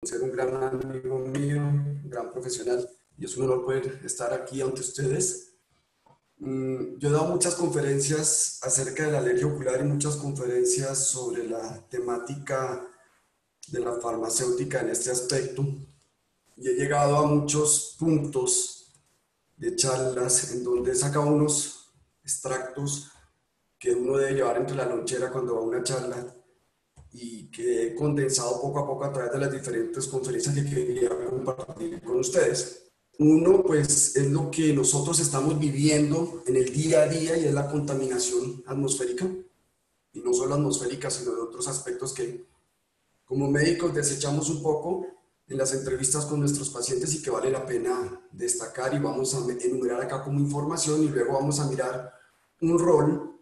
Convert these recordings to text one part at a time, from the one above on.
ser un gran amigo mío, un gran profesional, y es un honor poder estar aquí ante ustedes. Yo he dado muchas conferencias acerca de la alergia ocular y muchas conferencias sobre la temática de la farmacéutica en este aspecto, y he llegado a muchos puntos de charlas en donde he sacado unos extractos que uno debe llevar entre la lonchera cuando va a una charla y que he condensado poco a poco a través de las diferentes conferencias que quería compartir con ustedes. Uno, pues, es lo que nosotros estamos viviendo en el día a día y es la contaminación atmosférica, y no solo atmosférica, sino de otros aspectos que como médicos desechamos un poco en las entrevistas con nuestros pacientes y que vale la pena destacar, y vamos a enumerar acá como información, y luego vamos a mirar un rol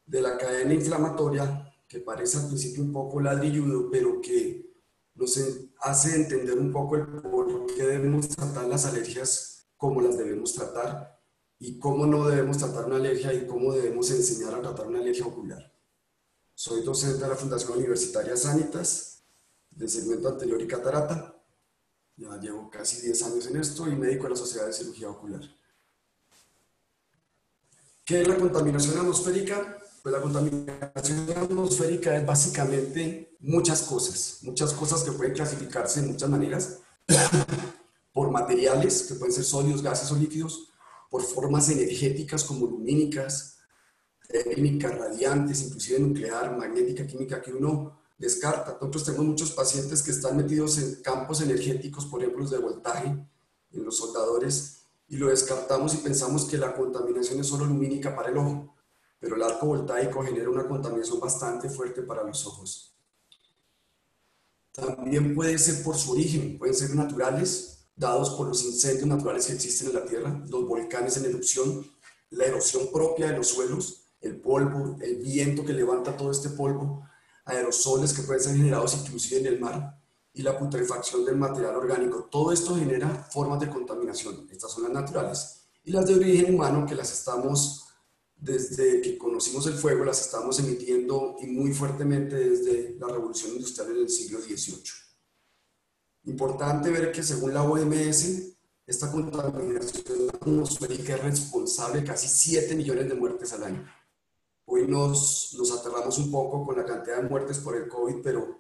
de la cadena inflamatoria que parece al principio un poco ladrilludo, pero que nos hace entender un poco el por qué debemos tratar las alergias, cómo las debemos tratar y cómo no debemos tratar una alergia y cómo debemos enseñar a tratar una alergia ocular. Soy docente de la Fundación Universitaria Sanitas, del segmento anterior y catarata. Ya llevo casi 10 años en esto y médico de la Sociedad de Cirugía Ocular. ¿Qué es la contaminación atmosférica? Pues la contaminación atmosférica es básicamente muchas cosas que pueden clasificarse de muchas maneras, por materiales, que pueden ser sólidos, gases o líquidos, por formas energéticas como lumínicas, térmicas, radiantes, inclusive nuclear, magnética, química, que uno descarta. Nosotros tenemos muchos pacientes que están metidos en campos energéticos, por ejemplo, los de voltaje, en los soldadores, y lo descartamos y pensamos que la contaminación es solo lumínica para el ojo, pero el arco voltaico genera una contaminación bastante fuerte para los ojos. También puede ser por su origen, pueden ser naturales, dados por los incendios naturales que existen en la Tierra, los volcanes en erupción, la erosión propia de los suelos, el polvo, el viento que levanta todo este polvo, aerosoles que pueden ser generados inclusive en el mar, y la putrefacción del material orgánico. Todo esto genera formas de contaminación. Estas son las naturales. Y las de origen humano, que las estamos, desde que conocimos el fuego, las estamos emitiendo y muy fuertemente desde la revolución industrial en el siglo XVIII. Importante ver que según la OMS, esta contaminación atmosférica es responsable de casi 7 millones de muertes al año. Hoy nos aterramos un poco con la cantidad de muertes por el COVID, pero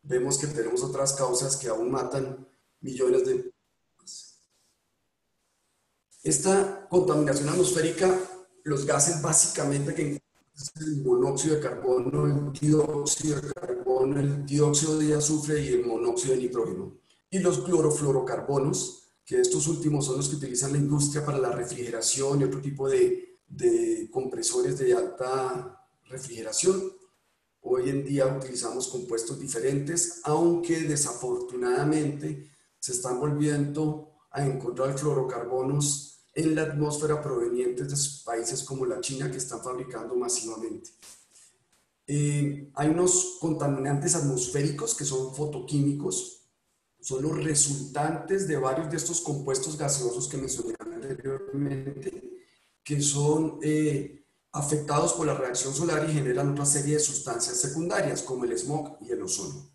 vemos que tenemos otras causas que aún matan millones de personas. Esta contaminación atmosférica, los gases básicamente que encontramos es el monóxido de carbono, el dióxido de azufre y el monóxido de nitrógeno. Y los clorofluorocarbonos, que estos últimos son los que utilizan la industria para la refrigeración y otro tipo de compresores de alta refrigeración. Hoy en día utilizamos compuestos diferentes, aunque desafortunadamente se están volviendo a encontrar fluorocarbonos en la atmósfera provenientes de países como la China, que están fabricando masivamente. Hay unos contaminantes atmosféricos que son fotoquímicos, son los resultantes de varios de estos compuestos gaseosos que mencioné anteriormente, que son afectados por la reacción solar y generan otra serie de sustancias secundarias, como el smog y el ozono.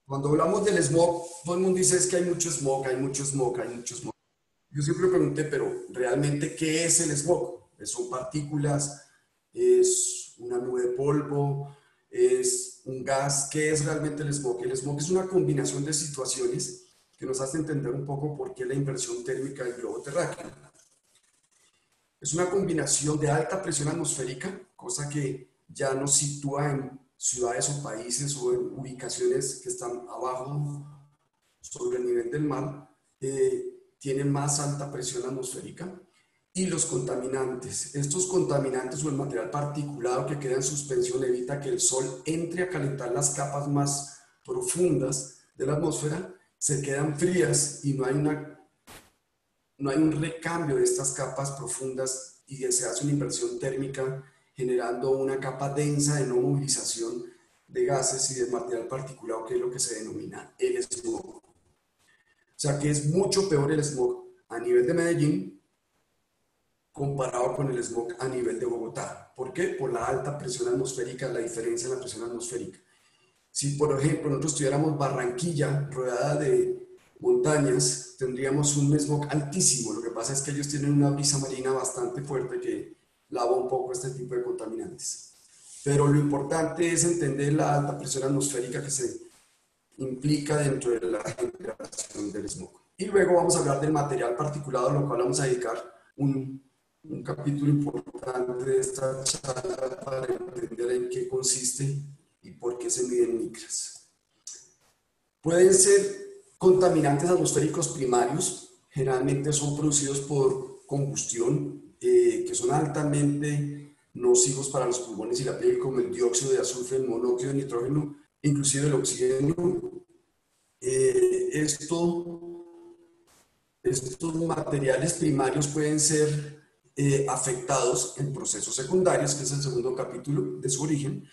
Cuando hablamos del smog, todo el mundo dice es que hay mucho smog, hay mucho smog, hay mucho smog. Yo siempre pregunté, pero ¿realmente qué es el smog? ¿Son partículas? ¿Es una nube de polvo? ¿Es un gas? ¿Qué es realmente el smog? El smog es una combinación de situaciones que nos hace entender un poco por qué la inversión térmica del globo terráqueo. Es una combinación de alta presión atmosférica, cosa que ya nos sitúa en ciudades o países o en ubicaciones que están abajo sobre el nivel del mar, tienen más alta presión atmosférica. Y los contaminantes. Estos contaminantes o el material particulado que queda en suspensión evita que el sol entre a calentar las capas más profundas de la atmósfera, se quedan frías y no hay un recambio de estas capas profundas y se hace una inversión térmica generando una capa densa de no movilización de gases y de material particulado, que es lo que se denomina el smog. O sea que es mucho peor el smog a nivel de Medellín comparado con el smog a nivel de Bogotá. ¿Por qué? Por la alta presión atmosférica, la diferencia en la presión atmosférica. Si, por ejemplo, nosotros tuviéramos Barranquilla rodeada de montañas, tendríamos un smog altísimo. Lo que pasa es que ellos tienen una brisa marina bastante fuerte que lava un poco este tipo de contaminantes. Pero lo importante es entender la alta presión atmosférica que se implica dentro de la generación del smog. Y luego vamos a hablar del material particulado, a lo cual vamos a dedicar un capítulo importante de esta charla para entender en qué consiste y por qué se miden micras. Pueden ser contaminantes atmosféricos primarios, generalmente son producidos por combustión, que son altamente nocivos para los pulmones y la piel, como el dióxido de azufre, el monóxido de nitrógeno, inclusive el oxígeno. Estos materiales primarios pueden ser afectados en procesos secundarios, que es el segundo capítulo de su origen,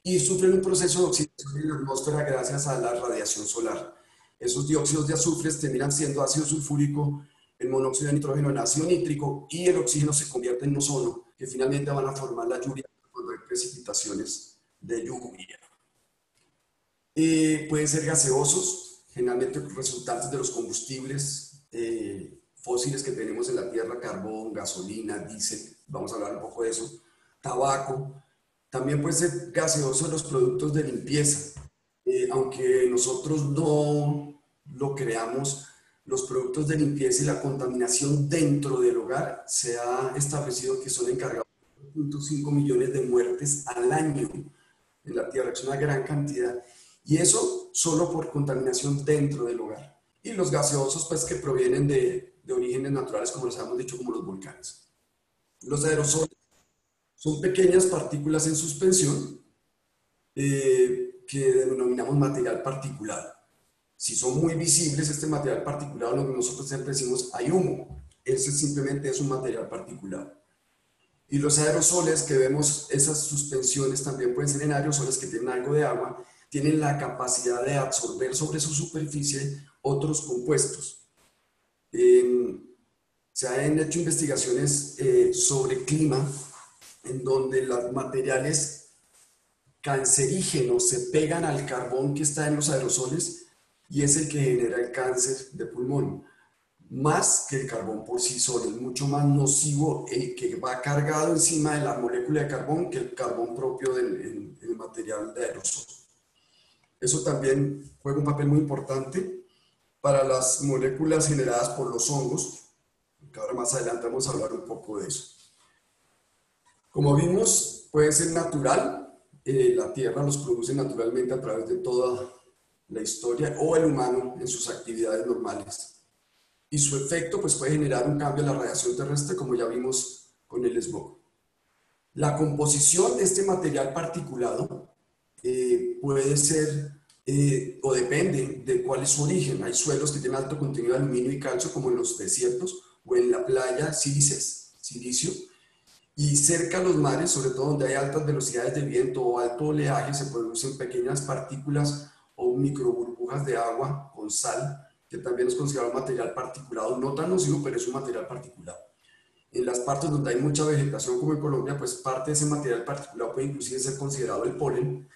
y sufren un proceso de oxidación en la atmósfera gracias a la radiación solar. Esos dióxidos de azufre terminan siendo ácido sulfúrico, el monóxido de nitrógeno en ácido nítrico y el oxígeno se convierte en ozono, que finalmente van a formar la lluvia cuando hay precipitaciones de lluvia. Pueden ser gaseosos, generalmente resultantes de los combustibles fósiles que tenemos en la Tierra, carbón, gasolina, diésel, vamos a hablar un poco de eso, tabaco. También pueden ser gaseosos los productos de limpieza. Aunque nosotros no lo creamos, los productos de limpieza y la contaminación dentro del hogar se ha establecido que son encargados de 1.5 millones de muertes al año en la Tierra, es una gran cantidad. Y eso solo por contaminación dentro del hogar. Y los gaseosos, pues, que provienen de orígenes naturales, como les habíamos dicho, como los volcanes. Los aerosoles son pequeñas partículas en suspensión que denominamos material particulado. Si son muy visibles, este material particulado, lo que nosotros siempre decimos, hay humo. Ese simplemente es un material particulado. Y los aerosoles que vemos, esas suspensiones también pueden ser en aerosoles que tienen algo de agua, tienen la capacidad de absorber sobre su superficie otros compuestos. Se han hecho investigaciones sobre clima en donde los materiales cancerígenos se pegan al carbón que está en los aerosoles y es el que genera el cáncer de pulmón, más que el carbón por sí solo. Es mucho más nocivo el que va cargado encima de la molécula de carbón que el carbón propio del material de aerosol. Eso también juega un papel muy importante para las moléculas generadas por los hongos, que ahora más adelante vamos a hablar un poco de eso. Como vimos, puede ser natural, la Tierra los produce naturalmente a través de toda la historia, o el humano en sus actividades normales. Y su efecto pues, puede generar un cambio en la radiación terrestre, como ya vimos con el smog. La composición de este material particulado puede ser o depende de cuál es su origen. Hay suelos que tienen alto contenido de aluminio y calcio, como en los desiertos o en la playa silicio, y cerca a los mares, sobre todo donde hay altas velocidades de viento o alto oleaje, se producen pequeñas partículas o microburbujas de agua con sal, que también es considerado un material particulado, no tan nocivo, pero es un material particulado. En las partes donde hay mucha vegetación, como en Colombia, pues parte de ese material particulado puede inclusive ser considerado el polen,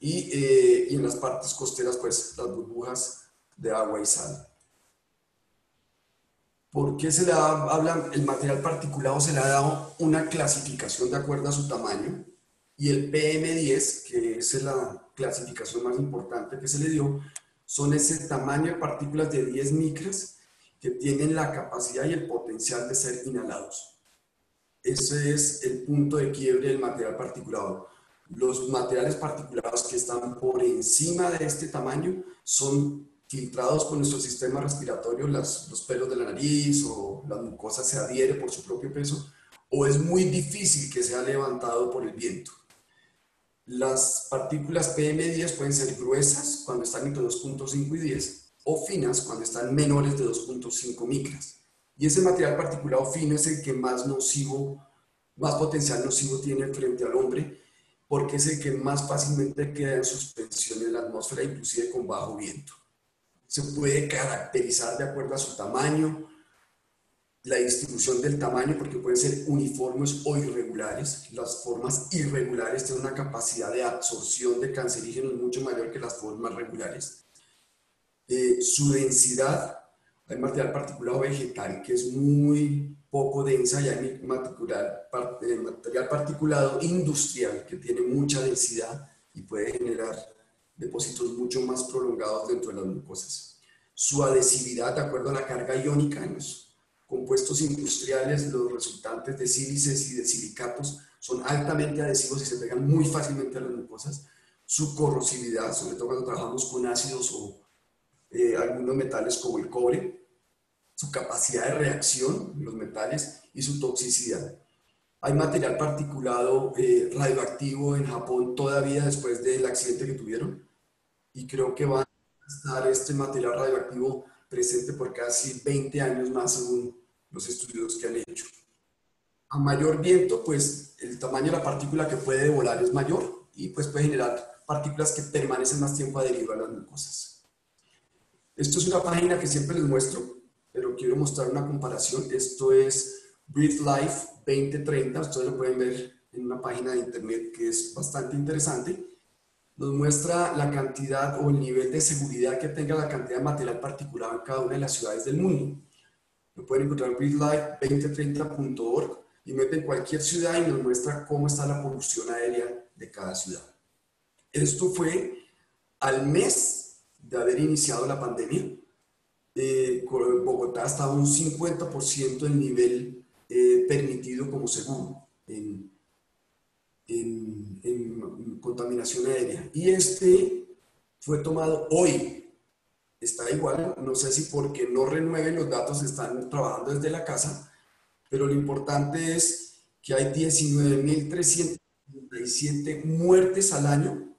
y en las partes costeras, pues las burbujas de agua y sal. ¿Por qué se le habla, el material particulado se le ha dado una clasificación de acuerdo a su tamaño? Y el PM10, que es la clasificación más importante que se le dio, son ese tamaño de partículas de 10 micras que tienen la capacidad y el potencial de ser inhalados. Ese es el punto de quiebre del material particulado. Los materiales particulados que están por encima de este tamaño son filtrados por nuestro sistema respiratorio, los pelos de la nariz o la mucosa se adhiere por su propio peso, o es muy difícil que sea levantado por el viento. Las partículas PM10 pueden ser gruesas cuando están entre 2.5 y 10 o finas cuando están menores de 2.5 micras. Y ese material particulado fino es el que más nocivo, más potencial nocivo tiene frente al hombre, porque es el que más fácilmente queda en suspensión en la atmósfera, inclusive con bajo viento. Se puede caracterizar de acuerdo a su tamaño, la distribución del tamaño, porque pueden ser uniformes o irregulares. Las formas irregulares tienen una capacidad de absorción de cancerígenos mucho mayor que las formas regulares. Su densidad, hay material particulado vegetal que es muy poco densa y hay material particulado industrial que tiene mucha densidad y puede generar depósitos mucho más prolongados dentro de las mucosas. Su adhesividad, de acuerdo a la carga iónica en los compuestos industriales, los resultantes de sílices y de silicatos son altamente adhesivos y se pegan muy fácilmente a las mucosas. Su corrosividad, sobre todo cuando trabajamos con ácidos o algunos metales como el cobre, su capacidad de reacción, los metales, y su toxicidad. Hay material particulado radioactivo en Japón todavía después del accidente que tuvieron y creo que va a estar este material radioactivo presente por casi 20 años más según los estudios que han hecho. A mayor viento, pues el tamaño de la partícula que puede volar es mayor y pues puede generar partículas que permanecen más tiempo adheridas a las mucosas. Esto es una página que siempre les muestro, pero quiero mostrar una comparación. Esto es BreatheLife 2030, ustedes lo pueden ver en una página de internet que es bastante interesante. Nos muestra la cantidad o el nivel de seguridad que tenga la cantidad de material particulado en cada una de las ciudades del mundo. Lo pueden encontrar en breathelife2030.org y meten cualquier ciudad y nos muestra cómo está la polución aérea de cada ciudad. Esto fue al mes de haber iniciado la pandemia. Bogotá estaba un 50% del nivel permitido como seguro en contaminación aérea. Y este fue tomado hoy. Está igual, no sé si porque no renueven los datos están trabajando desde la casa, pero lo importante es que hay 19.337 muertes al año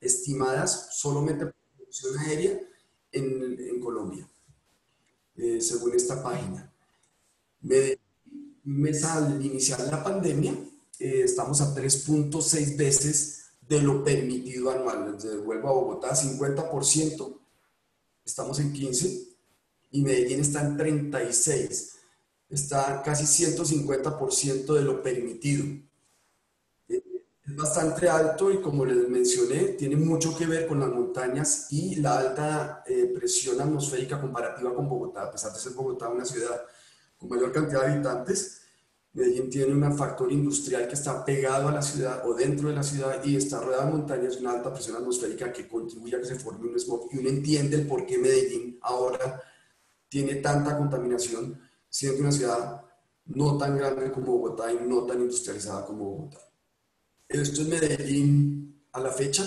estimadas solamente por contaminación aérea en Colombia, según esta página. Mes al iniciar la pandemia, estamos a 3.6 veces de lo permitido anual. Desde vuelvo a Bogotá, 50%, estamos en 15, y Medellín está en 36, está casi 150% de lo permitido. Es bastante alto y como les mencioné, tiene mucho que ver con las montañas y la alta presión atmosférica comparativa con Bogotá. A pesar de ser Bogotá una ciudad con mayor cantidad de habitantes, Medellín tiene un factor industrial que está pegado a la ciudad o dentro de la ciudad y está rodeado de montañas y una alta presión atmosférica que contribuye a que se forme un smog. Y uno entiende el por qué Medellín ahora tiene tanta contaminación, siendo una ciudad no tan grande como Bogotá y no tan industrializada como Bogotá. Esto es Medellín a la fecha.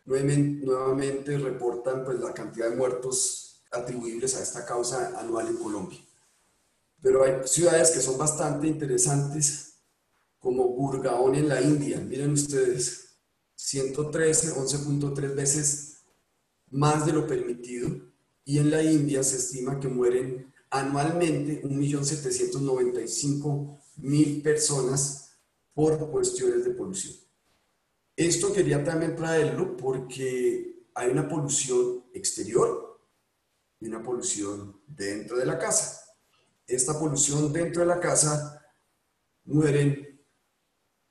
Nuevamente reportan pues, la cantidad de muertos atribuibles a esta causa anual en Colombia. Pero hay ciudades que son bastante interesantes, como Gurgaon en la India. Miren ustedes, 113, 11.3 veces más de lo permitido. Y en la India se estima que mueren anualmente 1.795.000 personas por cuestiones de polución. Esto quería también traerlo porque hay una polución exterior y una polución dentro de la casa. Esta polución dentro de la casa, mueren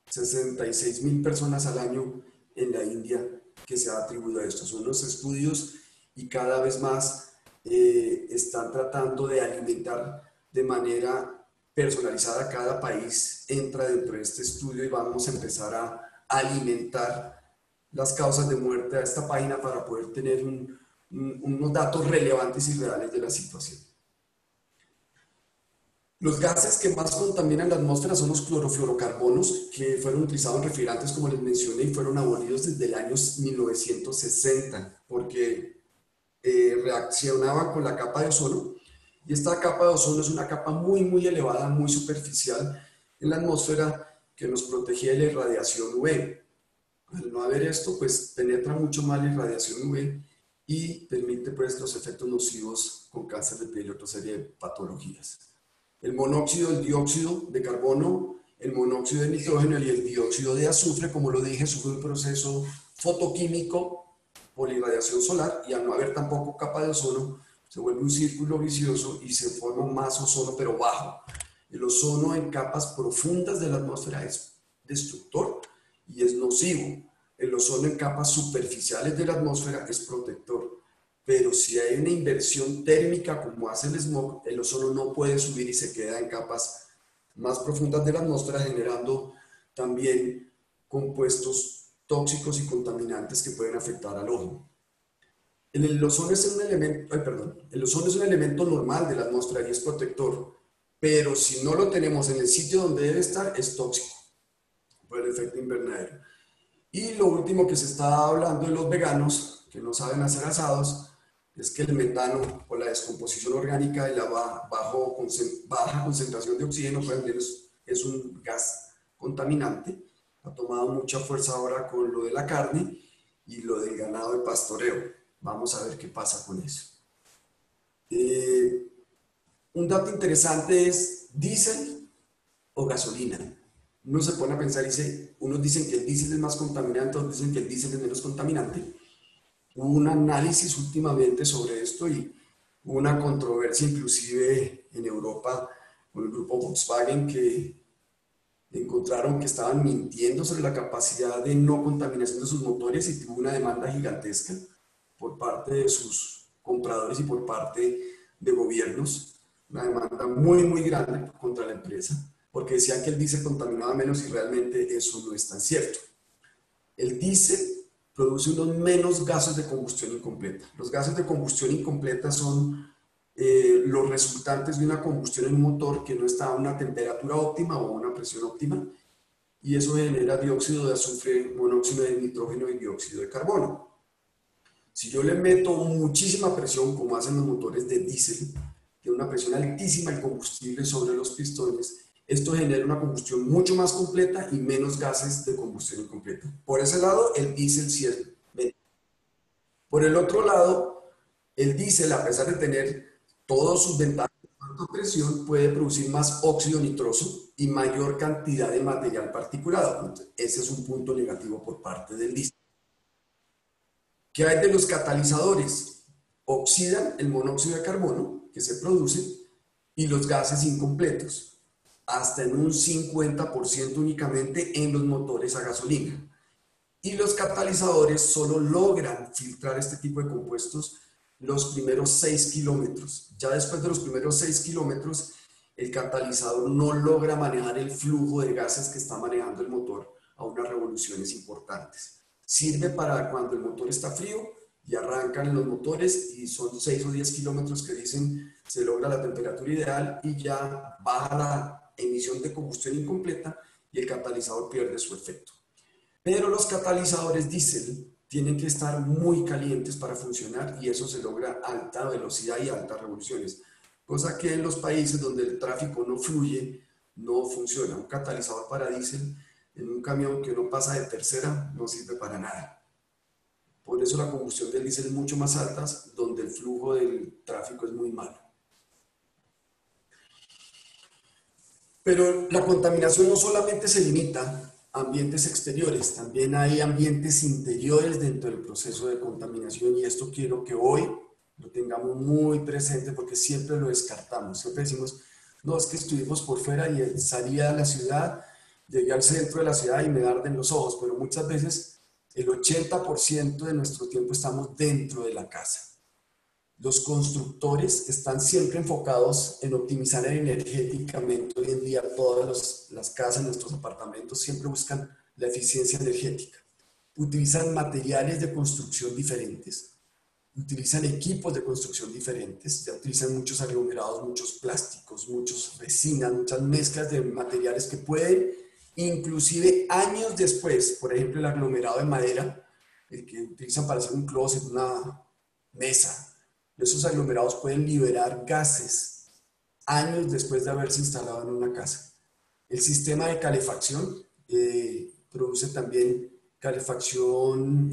66.000 personas al año en la India que se ha atribuido a esto. Son los estudios y cada vez más están tratando de alimentar de manera personalizada. Cada país entra dentro de este estudio y vamos a empezar a alimentar las causas de muerte a esta página para poder tener unos datos relevantes y reales de la situación. Los gases que más contaminan la atmósfera son los clorofluorocarbonos, que fueron utilizados en refrigerantes, como les mencioné, y fueron abolidos desde el año 1960, porque reaccionaban con la capa de ozono, y esta capa de ozono es una capa muy elevada, muy superficial en la atmósfera que nos protegía de la irradiación UV. Al no haber esto, pues penetra mucho más la irradiación UV y permite pues los efectos nocivos con cáncer de piel y otra serie de patologías. El monóxido, el dióxido de carbono, el monóxido de nitrógeno y el dióxido de azufre, como lo dije, sufre un proceso fotoquímico por la irradiación solar y al no haber tampoco capa de ozono, Se vuelve un círculo vicioso y se forma más ozono, pero bajo. El ozono en capas profundas de la atmósfera es destructor y es nocivo. El ozono en capas superficiales de la atmósfera es protector. Pero si hay una inversión térmica como hace el smog, el ozono no puede subir y se queda en capas más profundas de la atmósfera, generando también compuestos tóxicos y contaminantes que pueden afectar al ojo. El ozono es un elemento, el ozono es un elemento normal de la atmósfera y es protector, pero si no lo tenemos en el sitio donde debe estar, es tóxico por el efecto invernadero. Y lo último que se está hablando de los veganos, que no saben hacer asados, es que el metano o la descomposición orgánica y la baja concentración de oxígeno, por ejemplo, es un gas contaminante. Ha tomado mucha fuerza ahora con lo de la carne y lo del ganado de pastoreo. Vamos a ver qué pasa con eso. Un dato interesante es diésel o gasolina. Uno se pone a pensar y dice, unos dicen que el diésel es más contaminante, otros dicen que el diésel es menos contaminante. Hubo un análisis últimamente sobre esto y hubo una controversia inclusive en Europa con el grupo Volkswagen que encontraron que estaban mintiendo sobre la capacidad de no contaminación de sus motores y tuvo una demanda gigantesca por parte de sus compradores y por parte de gobiernos, una demanda muy, muy grande contra la empresa, porque decían que el diésel contaminaba menos y realmente eso no es tan cierto. El diésel produce unos menos gases de combustión incompleta. Los gases de combustión incompleta son los resultantes de una combustión en un motor que no está a una temperatura óptima o a una presión óptima, y eso genera dióxido de azufre, monóxido de nitrógeno y dióxido de carbono. Si yo le meto muchísima presión, como hacen los motores de diésel, que una presión altísima el combustible sobre los pistones, esto genera una combustión mucho más completa y menos gases de combustión incompleta. Por ese lado, el diésel sí es menos. Por el otro lado, el diésel, a pesar de tener todas sus ventajas de alta presión, puede producir más óxido nitroso y mayor cantidad de material particulado. Entonces, ese es un punto negativo por parte del diésel. ¿Qué hay de los catalizadores? Oxidan el monóxido de carbono que se produce y los gases incompletos, hasta en un 50% únicamente en los motores a gasolina. Y los catalizadores solo logran filtrar este tipo de compuestos los primeros 6 kilómetros. Ya después de los primeros 6 kilómetros, el catalizador no logra manejar el flujo de gases que está manejando el motor a unas revoluciones importantes. Sirve para cuando el motor está frío y arrancan los motores y son 6 o 10 kilómetros que dicen se logra la temperatura ideal y ya baja la emisión de combustión incompleta y el catalizador pierde su efecto. Pero los catalizadores diésel tienen que estar muy calientes para funcionar y eso se logra a alta velocidad y altas revoluciones, cosa que en los países donde el tráfico no fluye no funciona. Un catalizador para diésel en un camión que no pasa de tercera no sirve para nada. Por eso la combustión del diésel es mucho más alta, donde el flujo del tráfico es muy malo. Pero la contaminación no solamente se limita a ambientes exteriores, también hay ambientes interiores dentro del proceso de contaminación y esto quiero que hoy lo tengamos muy presente porque siempre lo descartamos. Siempre decimos, no, es que estuvimos por fuera y salía a la ciudad, llegué al centro de la ciudad y me arden los ojos, pero muchas veces el 80% de nuestro tiempo estamos dentro de la casa. Los constructores están siempre enfocados en optimizar energéticamente. Hoy en día todas las casas, nuestros apartamentos siempre buscan la eficiencia energética. Utilizan materiales de construcción diferentes, utilizan equipos de construcción diferentes, ya utilizan muchos aglomerados, muchos plásticos, muchos resinas, muchas mezclas de materiales que pueden, inclusive años después, por ejemplo el aglomerado de madera, el que utilizan para hacer un closet, una mesa, esos aglomerados pueden liberar gases años después de haberse instalado en una casa. El sistema de calefacción produce también calefacción,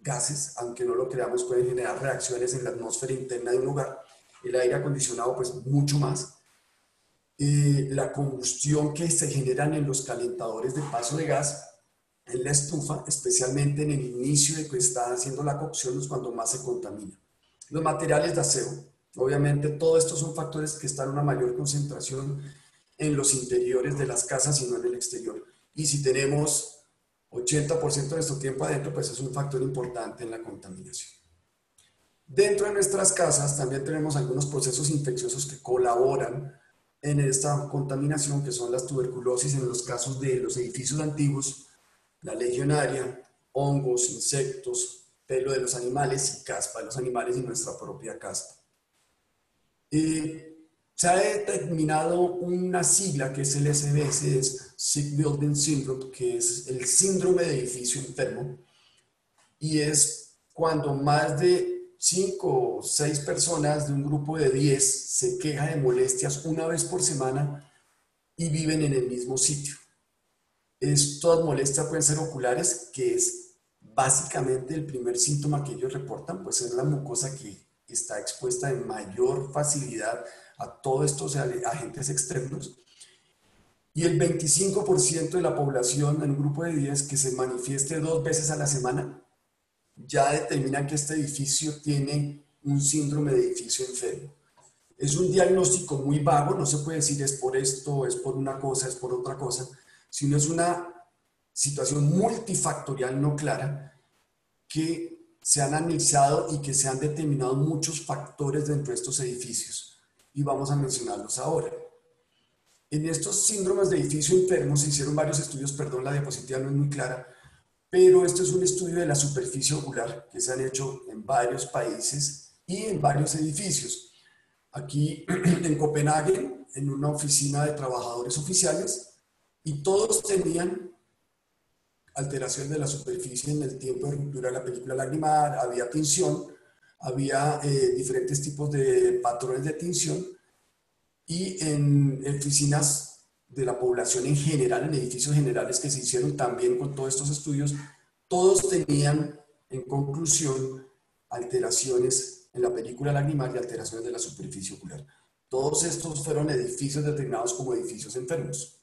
gases, aunque no lo creamos, pueden generar reacciones en la atmósfera interna de un lugar. El aire acondicionado, pues mucho más. La combustión que se generan en los calentadores de paso de gas en la estufa, especialmente en el inicio de que está haciendo la cocción, es cuando más se contamina. Los materiales de aseo. Obviamente, todos estos son factores que están en una mayor concentración en los interiores de las casas y no en el exterior. Y si tenemos 80% de nuestro tiempo adentro, pues es un factor importante en la contaminación. Dentro de nuestras casas también tenemos algunos procesos infecciosos que colaboran en esta contaminación, que son las tuberculosis en los casos de los edificios antiguos, la legionaria, hongos, insectos, pelo de los animales y caspa de los animales y nuestra propia caspa. Se ha determinado una sigla que es el SBS, es Sick Building Syndrome, que es el síndrome de edificio enfermo, y es cuando más de 5 o 6 personas de un grupo de 10 se quejan de molestias una vez por semana y viven en el mismo sitio. Estas molestias pueden ser oculares, que es básicamente el primer síntoma que ellos reportan, pues es la mucosa que está expuesta en mayor facilidad a todos estos agentes externos. Y el 25% de la población en un grupo de 10 que se manifieste 2 veces a la semana ya determinan que este edificio tiene un síndrome de edificio enfermo. Es un diagnóstico muy vago, no se puede decir es por esto, es por una cosa, es por otra cosa, sino es una situación multifactorial no clara que se han analizado y que se han determinado muchos factores dentro de estos edificios. Y vamos a mencionarlos ahora. En estos síndromes de edificio enfermo se hicieron varios estudios, perdón, la diapositiva no es muy clara, pero esto es un estudio de la superficie ocular que se han hecho en varios países y en varios edificios. Aquí en Copenhague, en una oficina de trabajadores oficiales, y todos tenían alteración de la superficie en el tiempo de ruptura de la película lagrimal, había tinción, había diferentes tipos de patrones de tinción, y en oficinas de la población en general, en edificios generales que se hicieron también con todos estos estudios, todos tenían en conclusión alteraciones en la película lagrimal y alteraciones de la superficie ocular. Todos estos fueron edificios determinados como edificios enfermos.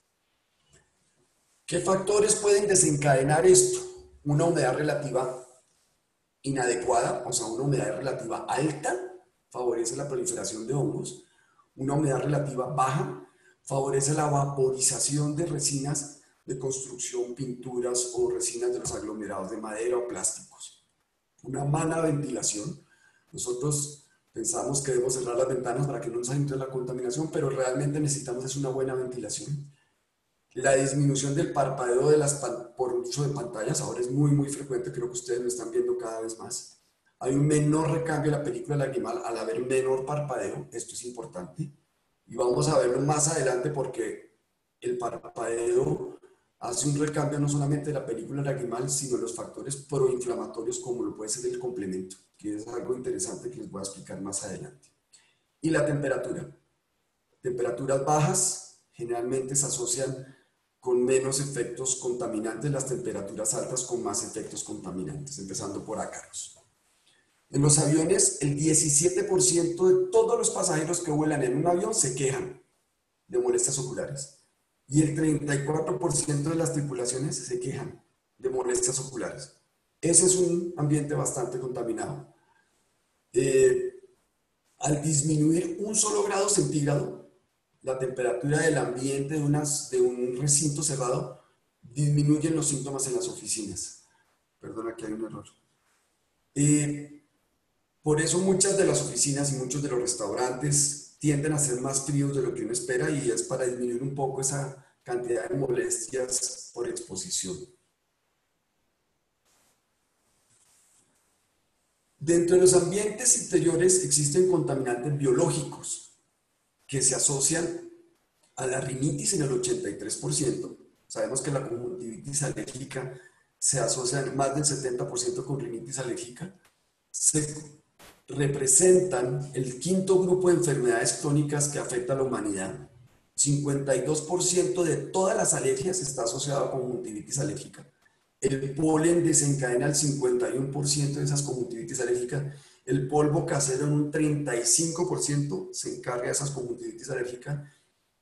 ¿Qué factores pueden desencadenar esto? Una humedad relativa inadecuada, o sea, una humedad relativa alta, favorece la proliferación de hongos. Una humedad relativa baja favorece la vaporización de resinas de construcción, pinturas o resinas de los aglomerados de madera o plásticos. Una mala ventilación. Nosotros pensamos que debemos cerrar las ventanas para que no nos entre la contaminación, pero realmente necesitamos es una buena ventilación. La disminución del parpadeo por uso de pantallas, ahora es muy frecuente, creo que ustedes lo están viendo cada vez más. Hay un menor recambio de la película lagrimal al haber menor parpadeo, esto es importante. Y vamos a verlo más adelante porque el parpadeo hace un recambio no solamente de la película lagrimal, sino de los factores proinflamatorios como lo puede ser el complemento, que es algo interesante que les voy a explicar más adelante. Y la temperatura. Temperaturas bajas generalmente se asocian con menos efectos contaminantes, las temperaturas altas con más efectos contaminantes, empezando por ácaros. En los aviones, el 17% de todos los pasajeros que vuelan en un avión se quejan de molestias oculares. Y el 34% de las tripulaciones se quejan de molestias oculares. Ese es un ambiente bastante contaminado. Al disminuir un solo grado centígrado, la temperatura del ambiente de un recinto cerrado, disminuyen los síntomas en las oficinas. Perdón, aquí hay un error. Por eso muchas de las oficinas y muchos de los restaurantes tienden a ser más fríos de lo que uno espera y es para disminuir un poco esa cantidad de molestias por exposición. Dentro de los ambientes interiores existen contaminantes biológicos que se asocian a la rinitis en el 83%. Sabemos que la conjuntivitis alérgica se asocia más del 70% con rinitis alérgica. Se representan el quinto grupo de enfermedades crónicas que afecta a la humanidad. 52% de todas las alergias está asociado con conjuntivitis alérgica. El polen desencadena el 51% de esas conjuntivitis alérgicas. El polvo casero en un 35% se encarga de esas conjuntivitis alérgicas.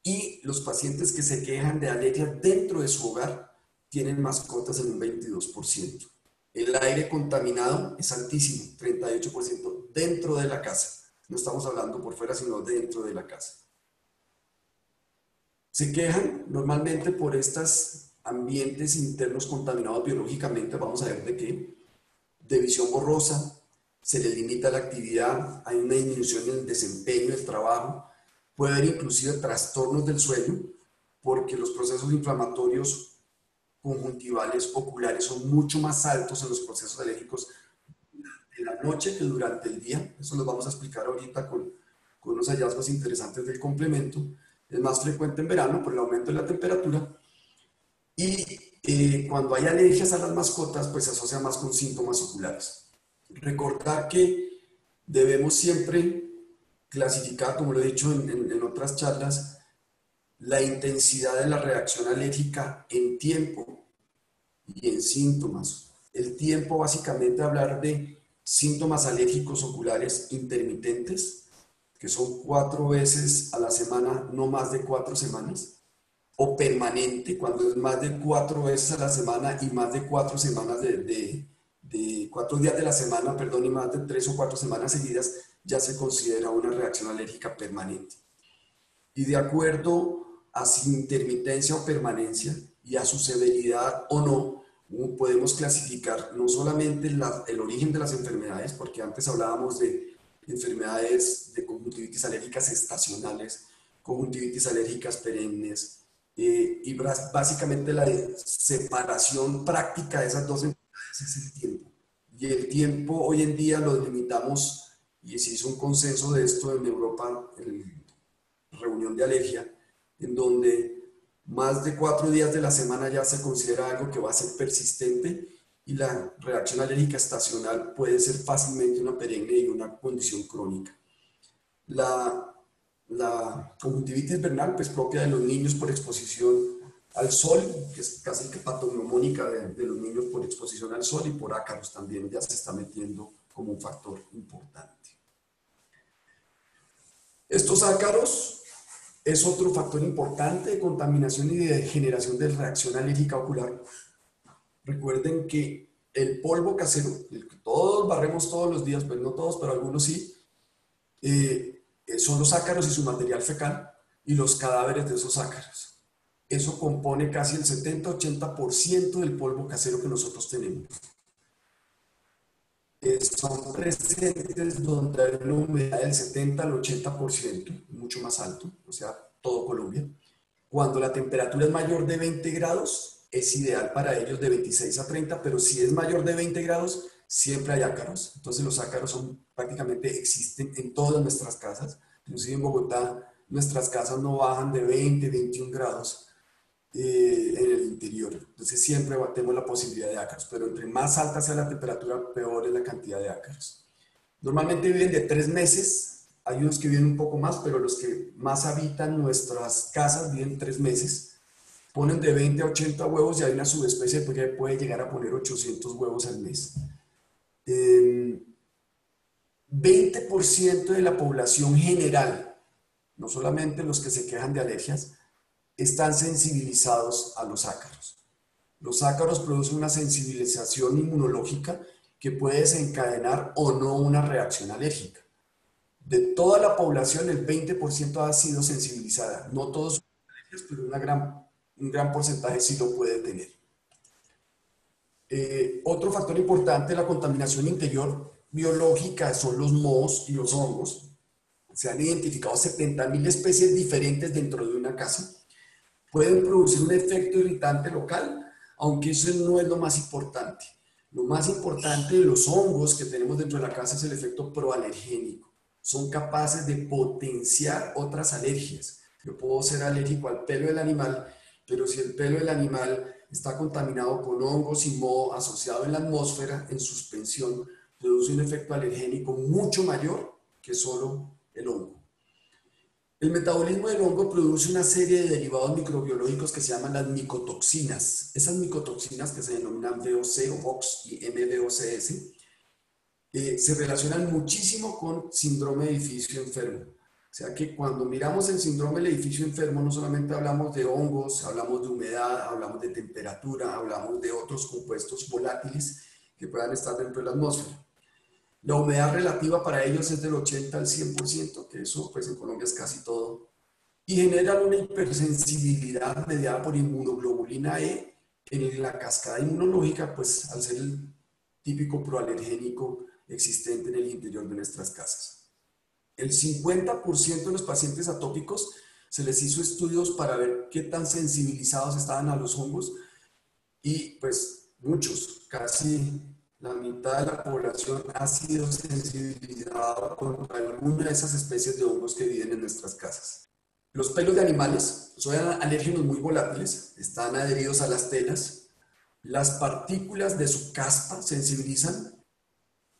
Y los pacientes que se quejan de alergia dentro de su hogar tienen mascotas en un 22%. El aire contaminado es altísimo, 38% dentro de la casa. No estamos hablando por fuera, sino dentro de la casa. Se quejan normalmente por estos ambientes internos contaminados biológicamente, vamos a ver de qué, de visión borrosa, se les limita la actividad, hay una disminución en el desempeño del trabajo, puede haber inclusive trastornos del sueño, porque los procesos inflamatorios conjuntivales oculares son mucho más altos en los procesos alérgicos en la noche que durante el día. Eso lo vamos a explicar ahorita con unos hallazgos interesantes del complemento. Es más frecuente en verano por el aumento de la temperatura. Y cuando hay alergias a las mascotas, pues se asocia más con síntomas oculares. Recordar que debemos siempre clasificar, como lo he dicho en otras charlas, la intensidad de la reacción alérgica en tiempo y en síntomas. El tiempo básicamente hablar de síntomas alérgicos oculares intermitentes, que son 4 veces a la semana, no más de 4 semanas, o permanente, cuando es más de 4 veces a la semana y más de 4 semanas de 4 días de la semana, perdón, y más de 3 o 4 semanas seguidas, ya se considera una reacción alérgica permanente. Y de acuerdo a su intermitencia o permanencia y a su severidad o no, podemos clasificar no solamente el origen de las enfermedades, porque antes hablábamos de enfermedades de conjuntivitis alérgicas estacionales, conjuntivitis alérgicas perennes, y básicamente la separación práctica de esas dos enfermedades es el tiempo. Y el tiempo hoy en día lo limitamos, y se hizo un consenso de esto en Europa, en reunión de alergia, en donde más de 4 días de la semana ya se considera algo que va a ser persistente, y la reacción alérgica estacional puede ser fácilmente una perenne y una condición crónica. La conjuntivitis vernal, pues propia de los niños por exposición al sol, que es casi que patognomónica de los niños por exposición al sol, y por ácaros también ya se está metiendo como un factor importante. Estos ácaros es otro factor importante de contaminación y de generación de reacción alérgica ocular. Recuerden que el polvo casero, el que todos barremos todos los días, pues no todos, pero algunos sí, son los ácaros y su material fecal y los cadáveres de esos ácaros. Eso compone casi el 70-80% del polvo casero que nosotros tenemos. Son presentes donde hay una humedad del 70 al 80%, mucho más alto, o sea, todo Colombia. Cuando la temperatura es mayor de 20 grados, es ideal para ellos de 26 a 30, pero si es mayor de 20 grados, siempre hay ácaros. Entonces los ácaros son, prácticamente existen en todas nuestras casas. Inclusive en Bogotá, nuestras casas no bajan de 20, 21 grados en el interior. Entonces siempre tenemos la posibilidad de ácaros, pero entre más alta sea la temperatura, peor es la cantidad de ácaros. Normalmente viven de 3 meses, hay unos que viven un poco más, pero los que más habitan nuestras casas viven 3 meses. Ponen de 20 a 80 huevos y hay una subespecie que puede llegar a poner 800 huevos al mes. 20% de la población general, no solamente los que se quejan de alergias, están sensibilizados a los ácaros. Los ácaros producen una sensibilización inmunológica que puede desencadenar o no una reacción alérgica. De toda la población, el 20% ha sido sensibilizada. No todos son alérgicos, pero un gran porcentaje sí lo puede tener. Otro factor importante de la contaminación interior biológica son los mohos y los hongos. Se han identificado 70.000 especies diferentes dentro de una casa. Pueden producir un efecto irritante local, aunque eso no es lo más importante. Lo más importante de los hongos que tenemos dentro de la casa es el efecto proalergénico. Son capaces de potenciar otras alergias. Yo puedo ser alérgico al pelo del animal, pero si el pelo del animal está contaminado con hongos y moho asociado en la atmósfera, en suspensión, produce un efecto alergénico mucho mayor que solo el hongo. El metabolismo del hongo produce una serie de derivados microbiológicos que se llaman las micotoxinas. Esas micotoxinas, que se denominan VOC o VOX y MVOCS, se relacionan muchísimo con síndrome de edificio enfermo. O sea que cuando miramos el síndrome del edificio enfermo, no solamente hablamos de hongos, hablamos de humedad, hablamos de temperatura, hablamos de otros compuestos volátiles que puedan estar dentro de la atmósfera. La humedad relativa para ellos es del 80 al 100%, que eso pues en Colombia es casi todo, y generan una hipersensibilidad mediada por inmunoglobulina E en la cascada inmunológica, pues al ser el típico proalergénico existente en el interior de nuestras casas. El 50% de los pacientes atópicos se les hizo estudios para ver qué tan sensibilizados estaban a los hongos y pues muchos, casi la mitad de la población ha sido sensibilizada contra alguna de esas especies de hongos que viven en nuestras casas. Los pelos de animales son alérgenos muy volátiles, están adheridos a las telas. Las partículas de su caspa sensibilizan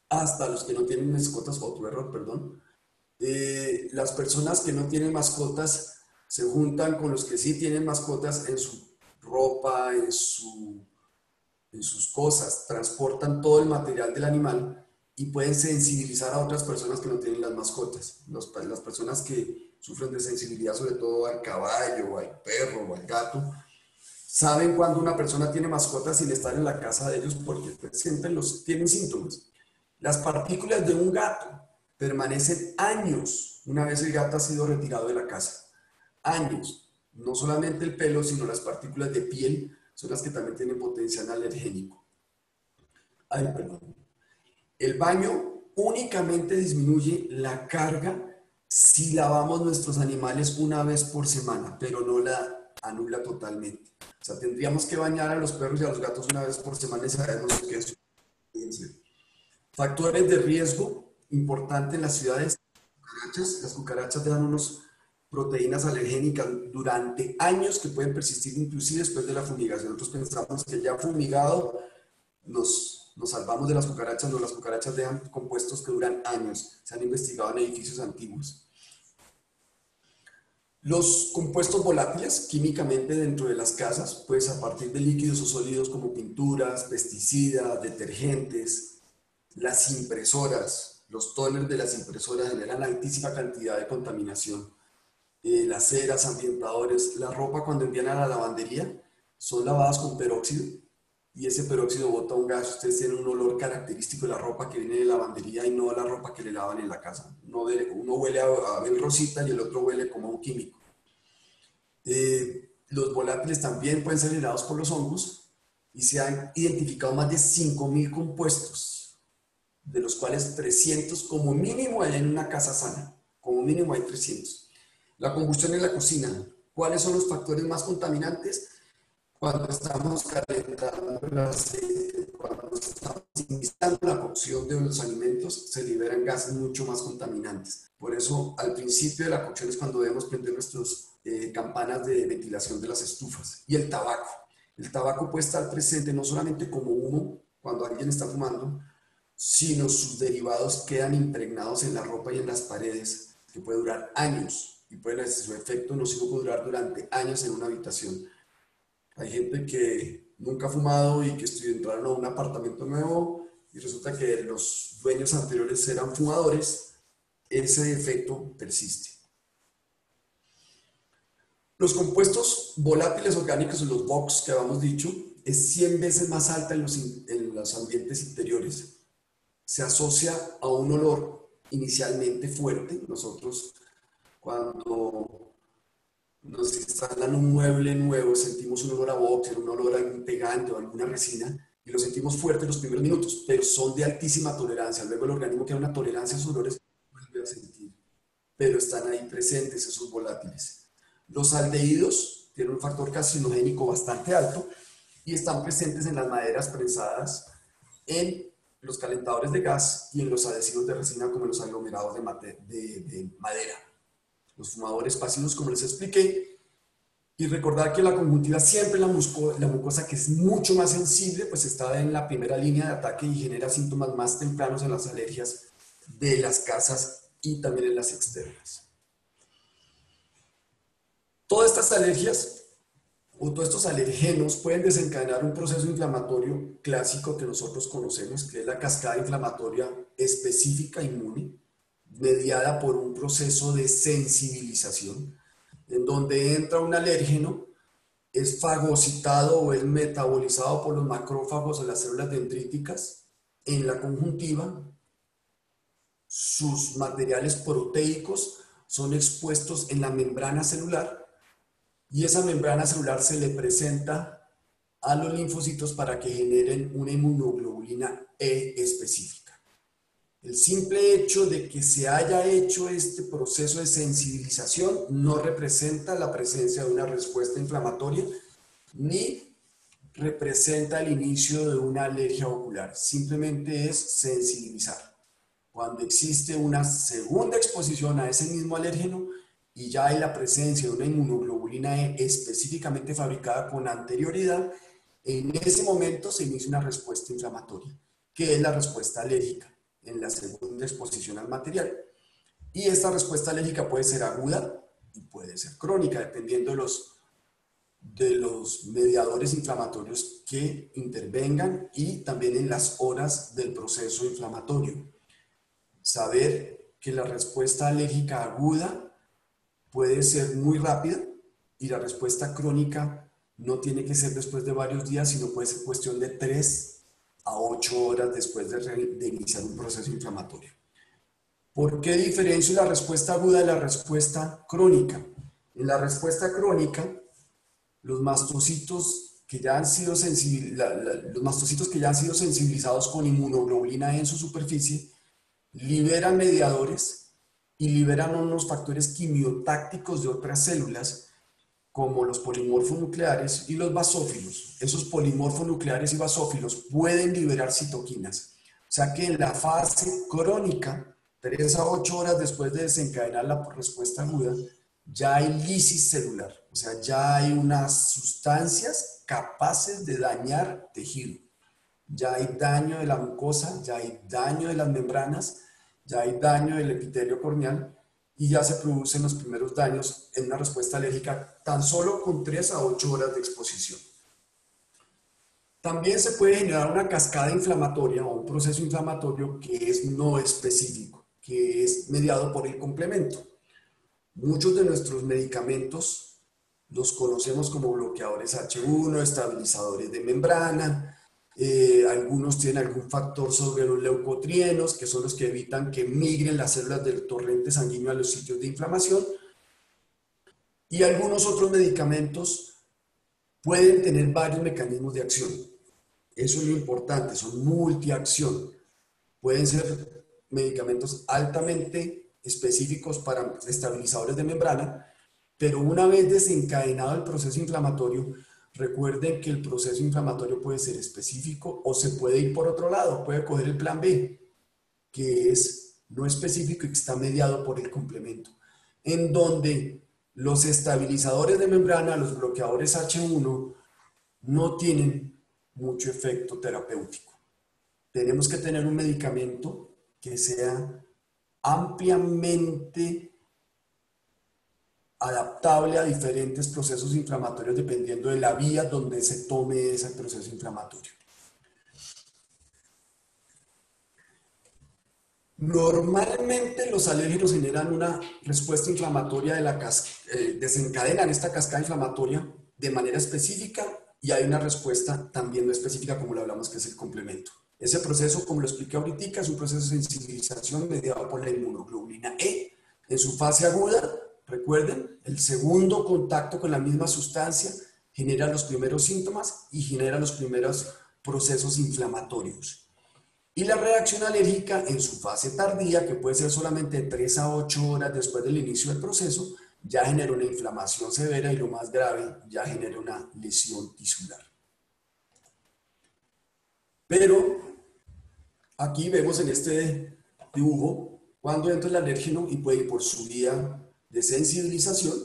hasta los que no tienen mascotas, otro error, perdón. Las personas que no tienen mascotas se juntan con los que sí tienen mascotas en su ropa, en sus cosas, transportan todo el material del animal y pueden sensibilizar a otras personas que no tienen las mascotas. Las personas que sufren de sensibilidad, sobre todo al caballo, al perro o al gato, saben cuando una persona tiene mascotas sin estar en la casa de ellos porque siempre tienen síntomas. Las partículas de un gato permanecen años una vez el gato ha sido retirado de la casa. Años. No solamente el pelo, sino las partículas de piel son las que también tienen potencial alergénico. Ay, perdón. El baño únicamente disminuye la carga si lavamos nuestros animales una vez por semana, pero no la anula totalmente. O sea, tendríamos que bañar a los perros y a los gatos una vez por semana y sabemos que eso puede ser. Factores de riesgo importante en las ciudades. Las cucarachas dan unos proteínas alergénicas durante años que pueden persistir inclusive después de la fumigación. Nosotros pensamos que ya fumigado nos salvamos de las cucarachas. No, las cucarachas dejan compuestos que duran años. Se han investigado en edificios antiguos. Los compuestos volátiles químicamente dentro de las casas, pues a partir de líquidos o sólidos como pinturas, pesticidas, detergentes, las impresoras, los toners de las impresoras generan altísima cantidad de contaminación. Las ceras, ambientadores, la ropa cuando envían a la lavandería son lavadas con peróxido y ese peróxido bota un gas. Ustedes tienen un olor característico de la ropa que viene de la lavandería y no la ropa que le lavan en la casa. Uno huele a Ben Rosita y el otro huele como a un químico. Los volátiles también pueden ser generados por los hongos y se han identificado más de 5.000 compuestos, de los cuales 300 como mínimo hay en una casa sana. Como mínimo hay 300. La combustión en la cocina. ¿Cuáles son los factores más contaminantes? Cuando estamos calentando el aceite, cuando estamos iniciando la cocción de los alimentos, se liberan gases mucho más contaminantes. Por eso, al principio de la cocción es cuando debemos prender nuestras campanas de ventilación de las estufas. Y el tabaco. El tabaco puede estar presente no solamente como humo cuando alguien está fumando, sino sus derivados quedan impregnados en la ropa y en las paredes, que puede durar años. Y su efecto nocivo puede durar durante años en una habitación. Hay gente que nunca ha fumado y que entraron a un apartamento nuevo y resulta que los dueños anteriores eran fumadores. Ese efecto persiste. Los compuestos volátiles orgánicos, los VOX que habíamos dicho, es 100 veces más alta en los ambientes interiores. Se asocia a un olor inicialmente fuerte. Nosotros cuando nos instalan un mueble nuevo sentimos un olor a box, un olor a algún pegante o alguna resina y lo sentimos fuerte en los primeros minutos, pero son de altísima tolerancia. Luego el organismo que da una tolerancia a esos olores vuelve a sentir, pero están ahí presentes esos volátiles. Los aldehídos tienen un factor carcinogénico bastante alto y están presentes en las maderas prensadas, en los calentadores de gas y en los adhesivos de resina como en los aglomerados de madera. Los fumadores pasivos, como les expliqué, y recordar que la conjuntiva siempre la mucosa que es mucho más sensible, pues está en la primera línea de ataque y genera síntomas más tempranos en las alergias de las casas y también en las externas. Todas estas alergias o todos estos alergenos pueden desencadenar un proceso inflamatorio clásico que nosotros conocemos, que es la cascada inflamatoria específica inmune, mediada por un proceso de sensibilización, en donde entra un alérgeno, es fagocitado o es metabolizado por los macrófagos o las células dendríticas, en la conjuntiva, sus materiales proteicos son expuestos en la membrana celular y esa membrana celular se le presenta a los linfocitos para que generen una inmunoglobulina E específica. El simple hecho de que se haya hecho este proceso de sensibilización no representa la presencia de una respuesta inflamatoria ni representa el inicio de una alergia ocular. Simplemente es sensibilizar. Cuando existe una segunda exposición a ese mismo alérgeno y ya hay la presencia de una inmunoglobulina E específicamente fabricada con anterioridad, en ese momento se inicia una respuesta inflamatoria, que es la respuesta alérgica en la segunda exposición al material. Y esta respuesta alérgica puede ser aguda y puede ser crónica, dependiendo de los mediadores inflamatorios que intervengan y también en las horas del proceso inflamatorio. Saber que la respuesta alérgica aguda puede ser muy rápida y la respuesta crónica no tiene que ser después de varios días, sino puede ser cuestión de 3 a 8 horas después de iniciar un proceso inflamatorio. ¿Por qué diferencio la respuesta aguda de la respuesta crónica? En la respuesta crónica, los mastocitos que ya han sido sensibilizados con inmunoglobulina E en su superficie liberan mediadores y liberan unos factores quimiotácticos de otras células como los polimorfonucleares y los basófilos. Esos polimorfonucleares y basófilos pueden liberar citoquinas. O sea que en la fase crónica, 3 a 8 horas después de desencadenar la respuesta aguda, ya hay lisis celular. O sea, ya hay unas sustancias capaces de dañar tejido. Ya hay daño de la mucosa, ya hay daño de las membranas, ya hay daño del epitelio corneal y ya se producen los primeros daños en una respuesta alérgica tan solo con 3 a 8 horas de exposición. También se puede generar una cascada inflamatoria o un proceso inflamatorio que es no específico, que es mediado por el complemento. Muchos de nuestros medicamentos los conocemos como bloqueadores H1, estabilizadores de membrana, algunos tienen algún factor sobre los leucotrienos, que son los que evitan que migren las células del torrente sanguíneo a los sitios de inflamación, y algunos otros medicamentos pueden tener varios mecanismos de acción. Eso es lo importante, son multiacción. Pueden ser medicamentos altamente específicos para estabilizadores de membrana, pero una vez desencadenado el proceso inflamatorio, recuerden que el proceso inflamatorio puede ser específico o se puede ir por otro lado, puede coger el plan B, que es no específico y que está mediado por el complemento, en donde los estabilizadores de membrana, los bloqueadores H1, no tienen mucho efecto terapéutico. Tenemos que tener un medicamento que sea ampliamente adaptable a diferentes procesos inflamatorios dependiendo de la vía donde se tome ese proceso inflamatorio. Normalmente los alérgenos generan una respuesta inflamatoria desencadenan esta cascada inflamatoria de manera específica y hay una respuesta también no específica como lo hablamos que es el complemento. Ese proceso, como lo expliqué ahorita, es un proceso de sensibilización mediado por la inmunoglobulina E. En su fase aguda, recuerden, el segundo contacto con la misma sustancia genera los primeros síntomas y genera los primeros procesos inflamatorios. Y la reacción alérgica en su fase tardía, que puede ser solamente 3 a 8 horas después del inicio del proceso, ya genera una inflamación severa y lo más grave, ya genera una lesión tisular. Pero aquí vemos en este dibujo cuando entra el alérgeno y puede ir por su vía de sensibilización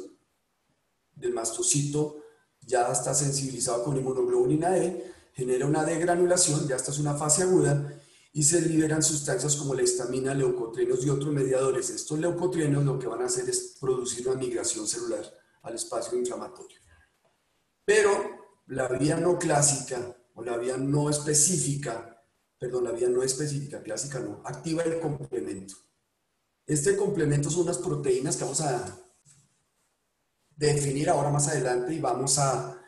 del mastocito, ya está sensibilizado con inmunoglobulina E, genera una degranulación, ya esta es una fase aguda, y se liberan sustancias como la histamina, leucotrienos y otros mediadores. Estos leucotrienos lo que van a hacer es producir una migración celular al espacio inflamatorio. Pero la vía no clásica o la vía no específica, la vía no específica, clásica no, activa el complemento. Este complemento son unas proteínas que vamos a definir ahora más adelante y vamos a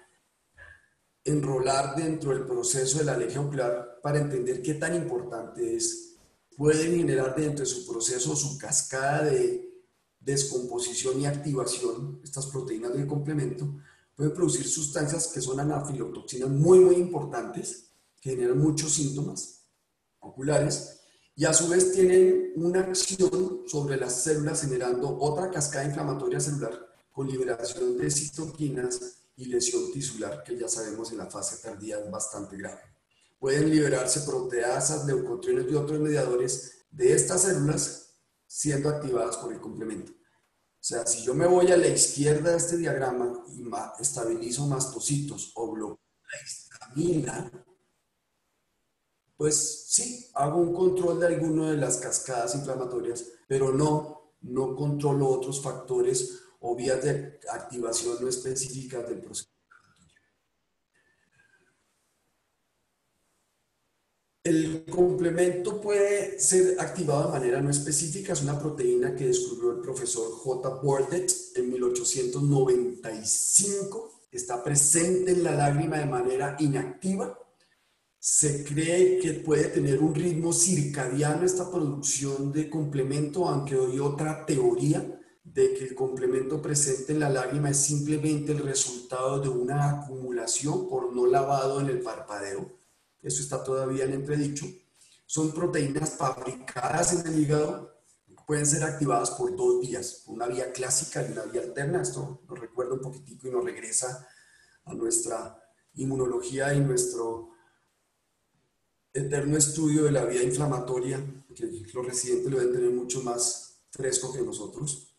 enrolar dentro del proceso de la alergia ocular para entender qué tan importante es. Pueden generar dentro de su proceso su cascada de descomposición y activación, estas proteínas del complemento, pueden producir sustancias que son anafilotoxinas muy importantes, que generan muchos síntomas oculares, y a su vez tienen una acción sobre las células generando otra cascada inflamatoria celular con liberación de citoquinas y lesión tisular, que ya sabemos en la fase tardía es bastante grave. Pueden liberarse proteasas, leucotrienes y otros mediadores de estas células siendo activadas por el complemento. O sea, si yo me voy a la izquierda de este diagrama y estabilizo mastocitos o bloqueo la histamina, pues sí, hago un control de alguna de las cascadas inflamatorias, pero no controlo otros factores o vías de activación no específicas del proceso. El complemento puede ser activado de manera no específica. Es una proteína que descubrió el profesor J. Bordet en 1895. Está presente en la lágrima de manera inactiva. Se cree que puede tener un ritmo circadiano esta producción de complemento, aunque hay otra teoría de que el complemento presente en la lágrima es simplemente el resultado de una acumulación por no lavado en el parpadeo. Eso está todavía en entredicho. Son proteínas fabricadas en el hígado, pueden ser activadas por dos vías, una vía clásica y una vía alterna. Esto nos recuerda un poquitico y nos regresa a nuestra inmunología y nuestro eterno estudio de la vía inflamatoria, que los residentes lo deben tener mucho más fresco que nosotros.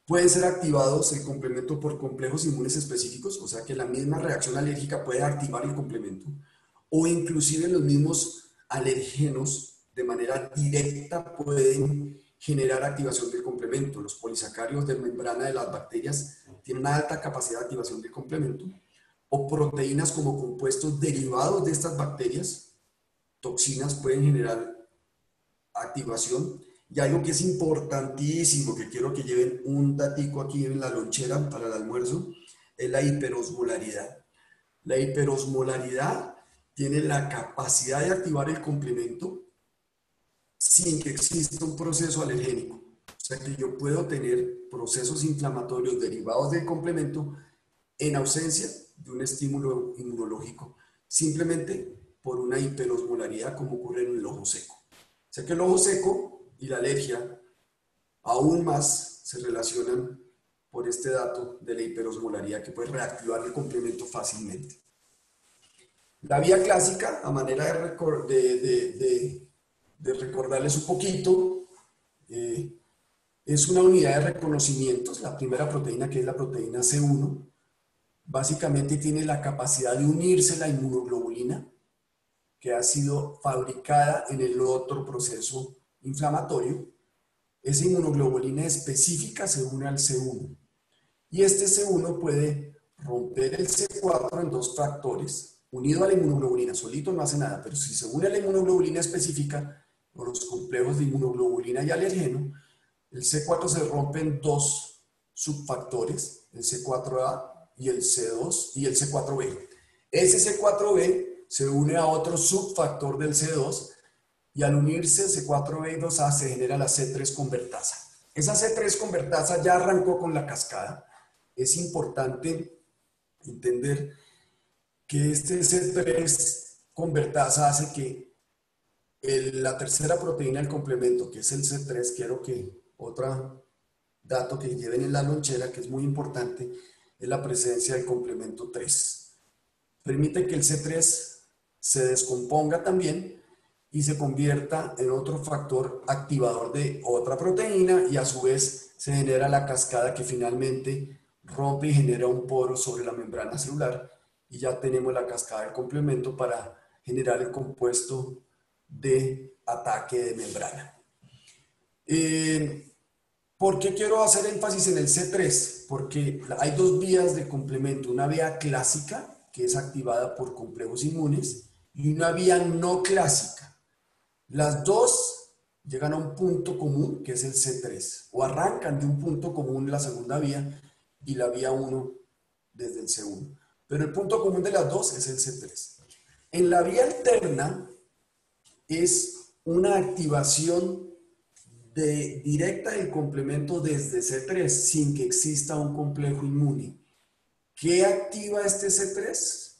Pueden ser activados el complemento por complejos inmunes específicos, o sea que la misma reacción alérgica puede activar el complemento, o inclusive los mismos alergenos de manera directa pueden generar activación del complemento. Los polisacáridos de membrana de las bacterias tienen una alta capacidad de activación del complemento, o proteínas como compuestos derivados de estas bacterias, toxinas, pueden generar activación. Y algo que es importantísimo, que quiero que lleven un datico aquí en la lonchera para el almuerzo, es la hiperosmolaridad. La hiperosmolaridad tiene la capacidad de activar el complemento sin que exista un proceso alergénico. O sea que yo puedo tener procesos inflamatorios derivados del complemento en ausencia de un estímulo inmunológico, simplemente por una hiperosmolaridad como ocurre en el ojo seco. O sea que el ojo seco y la alergia aún más se relacionan por este dato de la hiperosmolaridad que puede reactivar el complemento fácilmente. La vía clásica, a manera de recordarles un poquito, es una unidad de reconocimientos, la primera proteína que es la proteína C1, básicamente tiene la capacidad de unirse a la inmunoglobulina que ha sido fabricada en el otro proceso inflamatorio. Esa inmunoglobulina específica se une al C1 y este C1 puede romper el C4 en dos factores. Unido a la inmunoglobulina, solito no hace nada, pero si se une a la inmunoglobulina específica o los complejos de inmunoglobulina y alergeno, el C4 se rompe en dos subfactores, el C4A y el C2 y el C4B. Ese C4B se une a otro subfactor del C2 y al unirse C4B y 2A se genera la C3 convertasa. Esa C3 convertasa ya arrancó con la cascada. Es importante entender que este C3 convertasa hace que la tercera proteína del complemento, que es el C3, quiero que otro dato que lleven en la lonchera, que es muy importante, es la presencia del complemento 3. Permite que el C3 se descomponga también y se convierta en otro factor activador de otra proteína y a su vez se genera la cascada que finalmente rompe y genera un poro sobre la membrana celular y ya tenemos la cascada del complemento para generar el compuesto de ataque de membrana. ¿Por qué quiero hacer énfasis en el C3? Porque hay dos vías de complemento, una vía clásica que es activada por complejos inmunes y una vía no clásica. Las dos llegan a un punto común que es el C3 o arrancan de un punto común la segunda vía y la vía 1 desde el C1. Pero el punto común de las dos es el C3. En la vía alterna, es una activación directa del complemento desde C3 sin que exista un complejo inmune. ¿Qué activa este C3?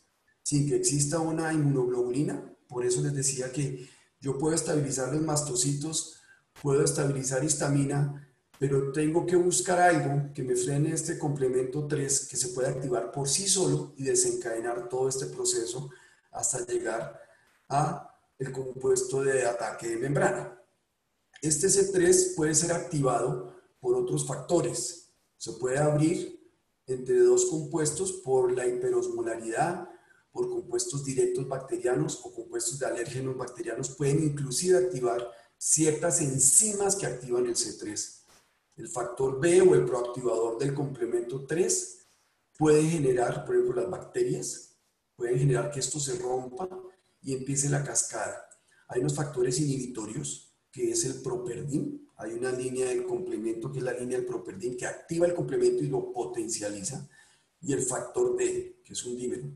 Sin que exista una inmunoglobulina. Por eso les decía que yo puedo estabilizar los mastocitos, puedo estabilizar histamina, pero tengo que buscar algo que me frene este complemento 3 que se pueda activar por sí solo y desencadenar todo este proceso hasta llegar a el compuesto de ataque de membrana. Este C3 puede ser activado por otros factores. Se puede abrir entre dos compuestos por la hiperosmolaridad, por compuestos directos bacterianos o compuestos de alérgenos bacterianos. Pueden inclusive activar ciertas enzimas que activan el C3. El factor B o el proactivador del complemento 3 puede generar, por ejemplo, las bacterias, pueden generar que esto se rompa y empiece la cascada. Hay unos factores inhibitorios, que es el properdin. Hay una línea del complemento, que es la línea del properdin, que activa el complemento y lo potencializa. Y el factor D, que es un dímero.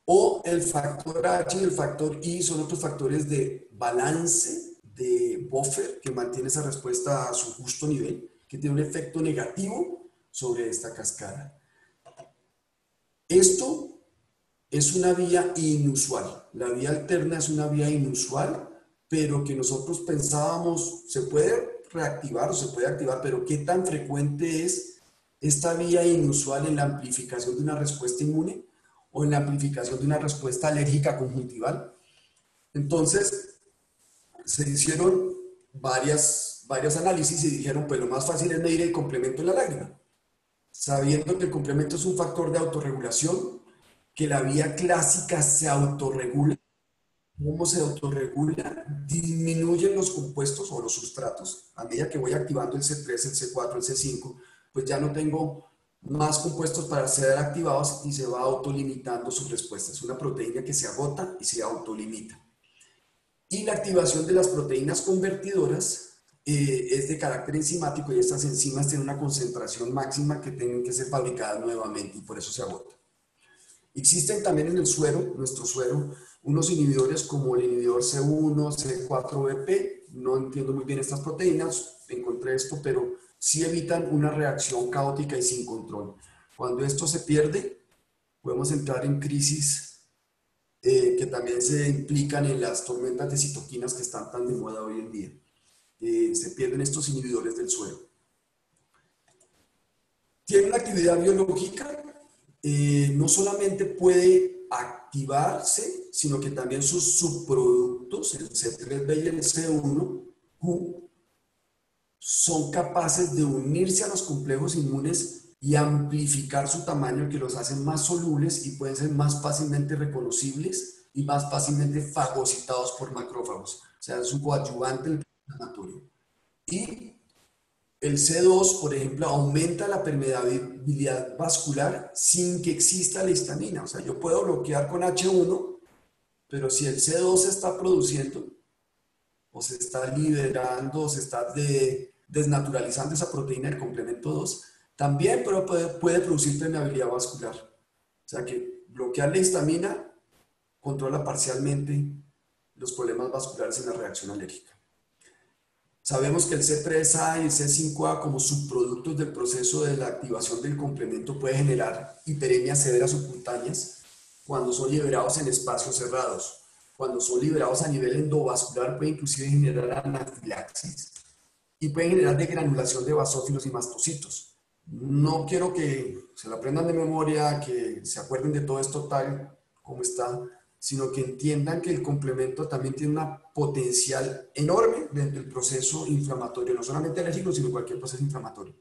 O el factor H y el factor I son otros factores de balance, de buffer, que mantiene esa respuesta a su justo nivel, que tiene un efecto negativo sobre esta cascada. Esto es una vía inusual. La vía alterna es una vía inusual, pero que nosotros pensábamos se puede reactivar o se puede activar, pero ¿qué tan frecuente es esta vía inusual en la amplificación de una respuesta inmune o en la amplificación de una respuesta alérgica conjuntival? Entonces, se hicieron varios análisis y dijeron, pues lo más fácil es medir el complemento en la lágrima, sabiendo que el complemento es un factor de autorregulación, que la vía clásica se autorregula. ¿Cómo se autorregula? Disminuyen los compuestos o los sustratos. A medida que voy activando el C3, el C4, el C5, pues ya no tengo más compuestos para ser activados y se va autolimitando su respuesta. Es una proteína que se agota y se autolimita. Y la activación de las proteínas convertidoras es de carácter enzimático y estas enzimas tienen una concentración máxima que tienen que ser fabricadas nuevamente y por eso se agota. Existen también en el suero, nuestro suero, unos inhibidores como el inhibidor C1, C4BP. No entiendo muy bien estas proteínas, encontré esto, pero sí evitan una reacción caótica y sin control. Cuando esto se pierde, podemos entrar en crisis que también se implican en las tormentas de citoquinas que están tan de moda hoy en día. Se pierden estos inhibidores del suero. Tiene una actividad biológica, no solamente puede activarse, sino que también sus subproductos, el C3b y el C1Q, son capaces de unirse a los complejos inmunes y amplificar su tamaño, que los hacen más solubles y pueden ser más fácilmente reconocibles y más fácilmente fagocitados por macrófagos. O sea, es un coadyuvante inflamatorio. Y el C2, por ejemplo, aumenta la permeabilidad vascular sin que exista la histamina. O sea, yo puedo bloquear con H1, pero si el C2 se está produciendo, o se está liberando, o se está desnaturalizando esa proteína del complemento 2, también puede producir permeabilidad vascular. O sea que bloquear la histamina controla parcialmente los problemas vasculares en la reacción alérgica. Sabemos que el C3A y el C5A como subproductos del proceso de la activación del complemento puede generar hiperemias severas subcutáneas cuando son liberados en espacios cerrados. Cuando son liberados a nivel endovascular puede inclusive generar anafilaxis y puede generar degranulación de basófilos y mastocitos. No quiero que se lo aprendan de memoria, que se acuerden de todo esto tal como está, sino que entiendan que el complemento también tiene una potencial enorme dentro del proceso inflamatorio, no solamente alérgico, sino cualquier proceso inflamatorio.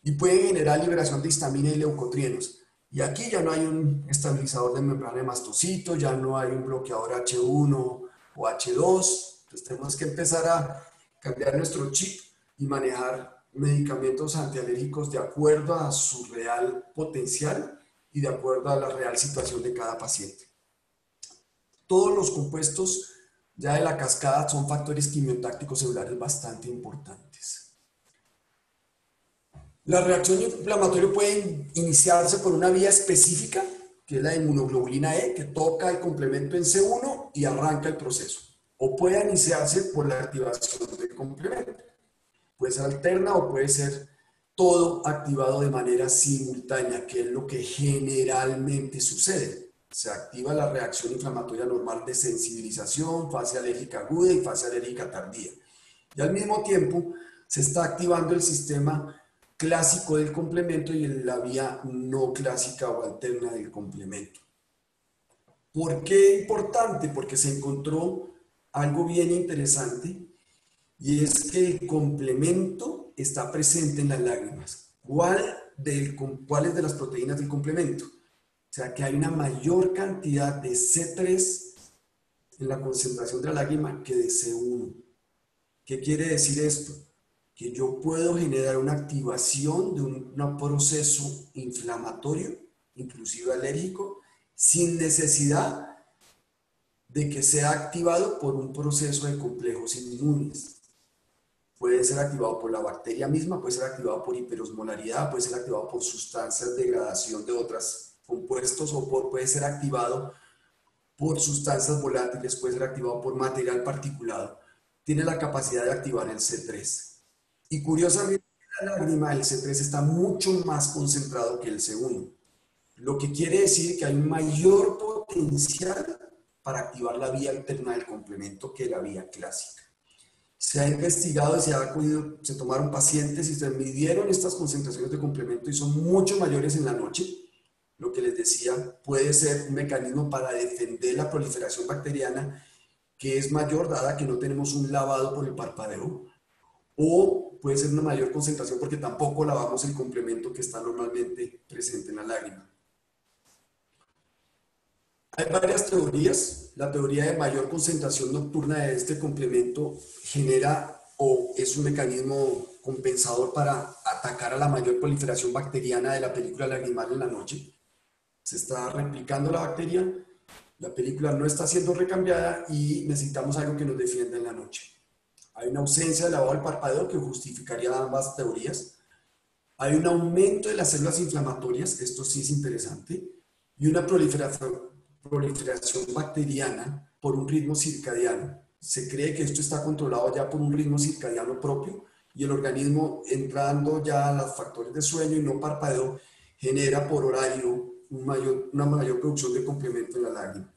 Y puede generar liberación de histamina y leucotrienos. Y aquí ya no hay un estabilizador de membrana de mastocito, ya no hay un bloqueador H1 o H2. Entonces tenemos que empezar a cambiar nuestro chip y manejar medicamentos antialérgicos de acuerdo a su real potencial y de acuerdo a la real situación de cada paciente. Todos los compuestos ya de la cascada son factores quimiotácticos celulares bastante importantes. La reacción inflamatoria puede iniciarse por una vía específica, que es la inmunoglobulina E, que toca el complemento en C1 y arranca el proceso. o puede iniciarse por la activación del complemento. Puede ser alterna o puede ser todo activado de manera simultánea, que es lo que generalmente sucede. Se activa la reacción inflamatoria normal de sensibilización, fase alérgica aguda y fase alérgica tardía. Y al mismo tiempo se está activando el sistema clásico del complemento y la vía no clásica o alterna del complemento. ¿Por qué importante? Porque se encontró algo bien interesante y es que el complemento está presente en las lágrimas. ¿Cuáles de las proteínas del complemento? O sea, que hay una mayor cantidad de C3 en la concentración de la lágrima que de C1. ¿Qué quiere decir esto? Que yo puedo generar una activación de un proceso inflamatorio, inclusive alérgico, sin necesidad de que sea activado por un proceso de complejos inmunes. Puede ser activado por la bacteria misma, puede ser activado por hiperosmolaridad, puede ser activado por sustancias de degradación de otros compuestos o puede ser activado por sustancias volátiles, puede ser activado por material particulado. Tiene la capacidad de activar el C3. Y curiosamente, en la lágrima el C3 está mucho más concentrado que el C1, lo que quiere decir que hay un mayor potencial para activar la vía alterna del complemento que la vía clásica. Se ha investigado y se tomaron pacientes y se midieron estas concentraciones de complemento y son mucho mayores en la noche. Lo que les decía, puede ser un mecanismo para defender la proliferación bacteriana que es mayor dada que no tenemos un lavado por el parpadeo, o puede ser una mayor concentración porque tampoco lavamos el complemento que está normalmente presente en la lágrima. Hay varias teorías. La teoría de mayor concentración nocturna de este complemento genera o es un mecanismo compensador para atacar a la mayor proliferación bacteriana de la película lagrimal en la noche. Se está replicando la bacteria, la película no está siendo recambiada y necesitamos algo que nos defienda en la noche. Hay una ausencia de lavado del parpadeo que justificaría ambas teorías. Hay un aumento de las células inflamatorias, esto sí es interesante, y una proliferación bacteriana por un ritmo circadiano. Se cree que esto está controlado ya por un ritmo circadiano propio y el organismo, entrando ya a los factores de sueño y no parpadeo, genera por horario una mayor producción de complemento en la lágrima.